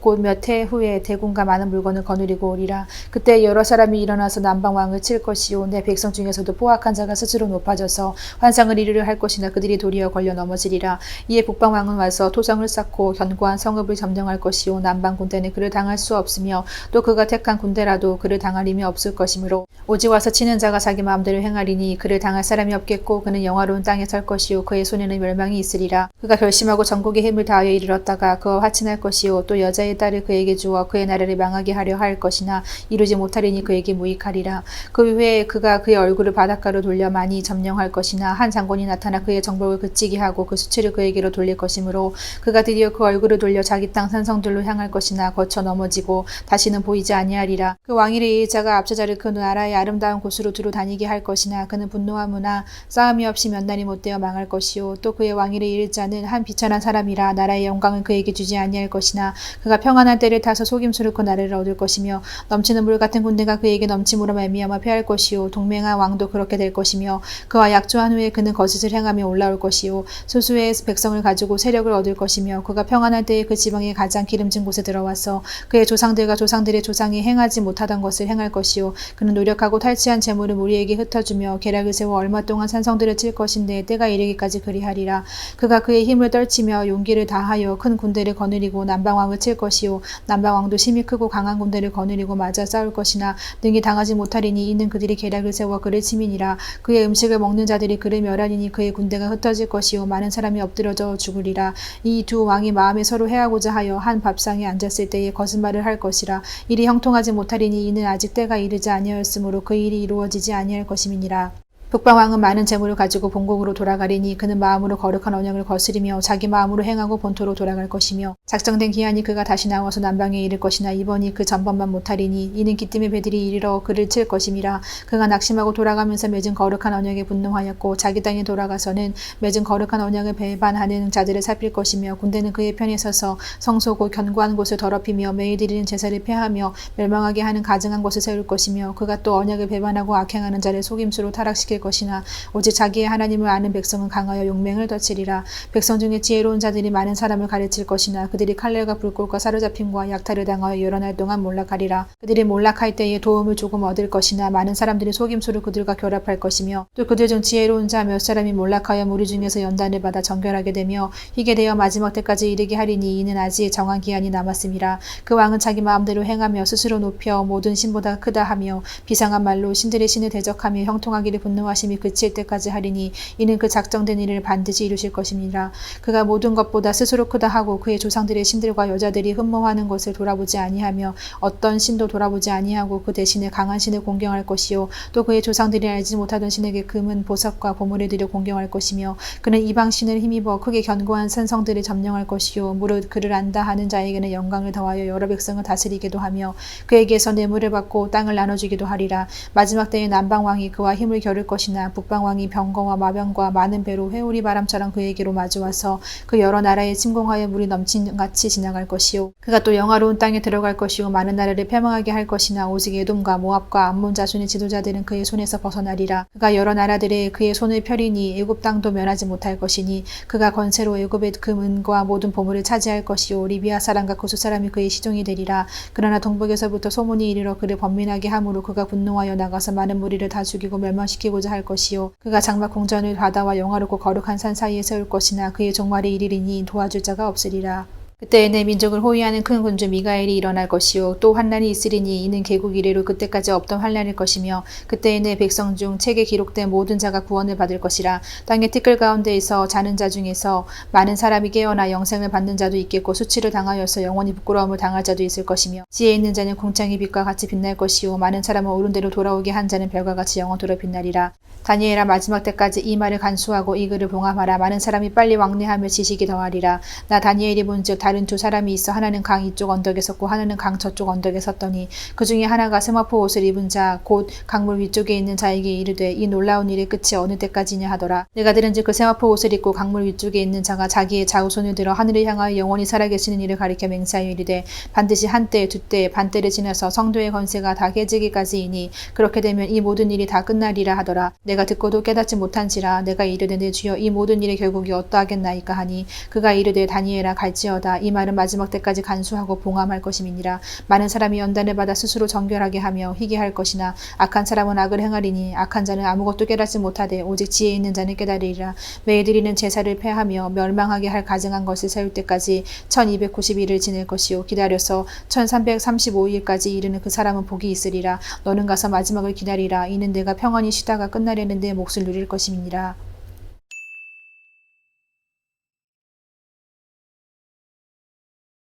Speaker 2: 곧 몇 해 후에 대군과 많은 물건을 거느리고 오리라. 그때 여러 사람이 일어나서 남방왕을 칠 것이요 내 백성 중에서도 포악한 자가 스스로 높아져서 환상을 이루려 할 것이나 그들이 도리어 걸려 넘어지리라. 이에 북방왕은 와서 토성을 쌓고 견고한 성읍을 점령할 것이요 남방 군대는 그를 당할 수 없으며 또 그가 택한 군대라도 그를 당할 힘이 없을 것이므로 오직 와서 치는 자가 자기 마음대로 행하리니 그를 당할 사람이 없겠고 그는 영화로운 땅에 설 것이요 그의 손에는 멸망이 있으리라. 그가 결심하고 전국의 힘을 다하여 이르렀다가 그와 화친할 것이요 또 여자의 딸을 그에게 주어 그의 나라를 망하게 하려 할 것이나 이루지 못하리니 그에게 무익하리라. 그 후에 그가 그의 얼굴을 바닷가로 돌려 많이 점령할 것이나 한 장군이 나타나 그의 정복을 그치게 하고 그 수치를 그에게로 돌릴 것이므로 그가 드디어 그 얼굴을 돌려 자기 땅 산성들로 향할 것이나 거쳐 넘어지고 다시는 보이지 아니하리라. 그 왕위를 이을 자가 앞서자를 그 나라의 아름다운 곳으로 두루 다니게 할 것이나 그는 분노하무나 싸움이 없이 몇 날이 못되어 망할 것이요 또 그의 왕위를 이을 자는 한 비천한 사람이라. 나라의 영광은 그에게 주지 아니할 것이나 그가 평안한 때를 타서 속임수를 그 나라를 얻을 것이며 넘치는 물 같은 군대가 그에게 넘침으로 말미암아 패할 것이요 동맹한 왕도 그렇게 될 것이며 그와 약조한 후에 그는 거짓을 행하며 올라올 것이요 소수의 백성을 가지고 세력을 얻을 것이며 그가 평안할 때에 그 지방의 가장 기름진 곳에 들어와서 그의 조상들과 조상들의 조상이 행하지 못하던 것을 행할 것이요 그는 노력하고 탈취한 재물을 무리에게 흩어주며 계략을 세워 얼마 동안 산성들을 칠 것인데 때가 이르기까지 그리하리라. 그가 그의 힘을 떨치며 용기를 다하여 큰 군대를 거느리고 남방왕을 칠 것이요 남방왕도 힘이 크고 강한 군대를 거느리고 맞아 싸울 것이나 능히 당하지 못하리니 이는 그들이 계략을 세워 그를 침이니라. 그의 음식을 먹는 자들이 그를 멸하리니 그의 군대가 흩어질 것이요 많은 사람이 엎드러져 죽으리라. 이 두 왕이 마음에 서로 해하고자 하여 한 밥상에 앉았을 때에 거짓말을 할 것이라. 일이 형통하지 못하리니 이는 아직 때가 이르지 아니하였으므로 그 일이 이루어지지 아니할 것임이니라. 북방왕은 많은 재물을 가지고 본국으로 돌아가리니 그는 마음으로 거룩한 언약을 거스리며 자기 마음으로 행하고 본토로 돌아갈 것이며 작정된 기한이 그가 다시 나와서 남방에 이를 것이나 이번이 그 전번만 못하리니 이는 기띔의 배들이 이르러 그를 칠 것임이라. 그가 낙심하고 돌아가면서 맺은 거룩한 언약에 분노하였고 자기 땅에 돌아가서는 맺은 거룩한 언약을 배반하는 자들을 살필 것이며 군대는 그의 편에 서서 성소 곧 견고한 곳을 더럽히며 매일 드리는 제사를 폐하며 멸망하게 하는 가증한 곳을 세울 것이며 그가 또 언약을 배반하고 악행하는 자를 속임수로 타락시킬 것이나 오직 자기의 하나님을 아는 백성은 강하여 용맹을 덧치리라. 백성 중에 지혜로운 자들이 많은 사람을 가르칠 것이나 그들이 칼날과 불꽃과 사로잡힘과 약탈을 당하여 여러 날 동안 몰락하리라. 그들이 몰락할 때에 도움을 조금 얻을 것이나 많은 사람들이 속임수로 그들과 결합할 것이며 또 그들 중 지혜로운 자 몇 사람이 몰락하여 무리 중에서 연단을 받아 정결하게 되며 희게 되어 마지막 때까지 이르게 하리니 이는 아직 정한 기한이 남았음이라. 그 왕은 자기 마음대로 행하며 스스로 높여 모든 신보다 크다 하며 비상한 말로 신들의 신을 대적하며 형통하기를 분노하심이 그칠 때까지 하리니 이는 그 작정된 일을 반드시 이루실 것입니다. 그가 모든 것보다 스스로 크다 하고 그의 조상들의 신들과 여자들이 흠모하는 것을 돌아보지 아니하며 어떤 신도 돌아보지 아니하고 그 대신에 강한 신을 공경할 것이요 또 그의 조상들이 알지 못하던 신에게 금은 보석과 보물을 들여 공경할 것이며 그는 이방 신을 힘입어 크게 견고한 산성들을 점령할 것이요 무릇 그를 안다 하는 자에게는 영광을 더하여 여러 백성을 다스리기도 하며 그에게서 뇌물을 받고 땅을 나눠주기도 하리라. 마지막 때에 남방왕이 그와 힘을 겨룰 것이나 북방왕이 병거와 마병과 많은 배로 회오리 바람처럼 그에게로 마주와서 그 여러 나라에 침공하여 물이 넘친같이 지나갈 것이요 그가 또 영화로운 땅에 들어갈 것이요 많은 나라를 패망하게 할 것이나 오직 에돔과 모압과 암몬 자손의 지도자들은 그의 손에서 벗어나리라. 그가 여러 나라들에 그의 손을 펴리니 애굽 땅도 면하지 못할 것이니 그가 건세로 애굽의 금은과 모든 보물을 차지할 것이요 리비아 사람과 고수 사람이 그의 시종이 되리라. 그러나 동북에서부터 소문이 이르러 그를 번민하게 함으로 그가 분노하여 나가서 많은 무리를 다 죽이고 멸망시키고자 할 것이요 그가 장막 궁전을 바다와 영화롭고 거룩한 산 사이에 세울 것이나 그의 종말이 이르리니 도와줄 자가 없으리라. 그때에는 민족을 호위하는 큰 군주 미가엘이 일어날 것이요 또 환난이 있으리니 이는 개국 이래로 그때까지 없던 환난일 것이며 그때에는 백성 중 책에 기록된 모든 자가 구원을 받을 것이라. 땅의 티끌 가운데에서 자는 자 중에서 많은 사람이 깨어나 영생을 받는 자도 있겠고 수치를 당하여서 영원히 부끄러움을 당할 자도 있을 것이며 지혜 있는 자는 궁창의 빛과 같이 빛날 것이요 많은 사람은 옳은 대로 돌아오게 한 자는 별과 같이 영원토록 빛나리라. 다니엘아 마지막 때까지 이 말을 간수하고 이 글을 봉함하라. 많은 사람이 빨리 왕래하며 지식이 더하리라. 나 다니엘이 본즉 다른 두 사람이 있어 하나는 강 이쪽 언덕에 섰고 하나는 강 저쪽 언덕에 섰더니 그 중에 하나가 세마포 옷을 입은 자 곧 강물 위쪽에 있는 자에게 이르되 이 놀라운 일의 끝이 어느 때까지냐 하더라. 내가 들은즉 그 세마포 옷을 입고 강물 위쪽에 있는 자가 자기의 좌우손을 들어 하늘을 향하여 영원히 살아계시는 이를 가리켜 맹세하여 이르되 반드시 한때 두때 반때를 지나서 성도의 권세가 다 깨지기까지이니 그렇게 되면 이 모든 일이 다 끝나리라 하더라. 내가 듣고도 깨닫지 못한지라. 내가 이르되 내 주여 이 모든 일의 결국이 어떠하겠나이까 하니 그가 이르되 다니엘아 갈지어다. 이 말은 마지막 때까지 간수하고 봉함할 것임이니라. 많은 사람이 연단을 받아 스스로 정결하게 하며 희귀할 것이나 악한 사람은 악을 행하리니 악한 자는 아무것도 깨닫지 못하되 오직 지혜 있는 자는 깨달으리라. 매일 드리는 제사를 폐하며 멸망하게 할 가증한 것을 세울 때까지 1290일을 지낼 것이요 기다려서 1335일까지 이르는 그 사람은 복이 있으리라. 너는 가서 마지막을 기다리라. 이는 내가 평안히 쉬다가 끝나려는 내 몫을 누릴 것임이니라.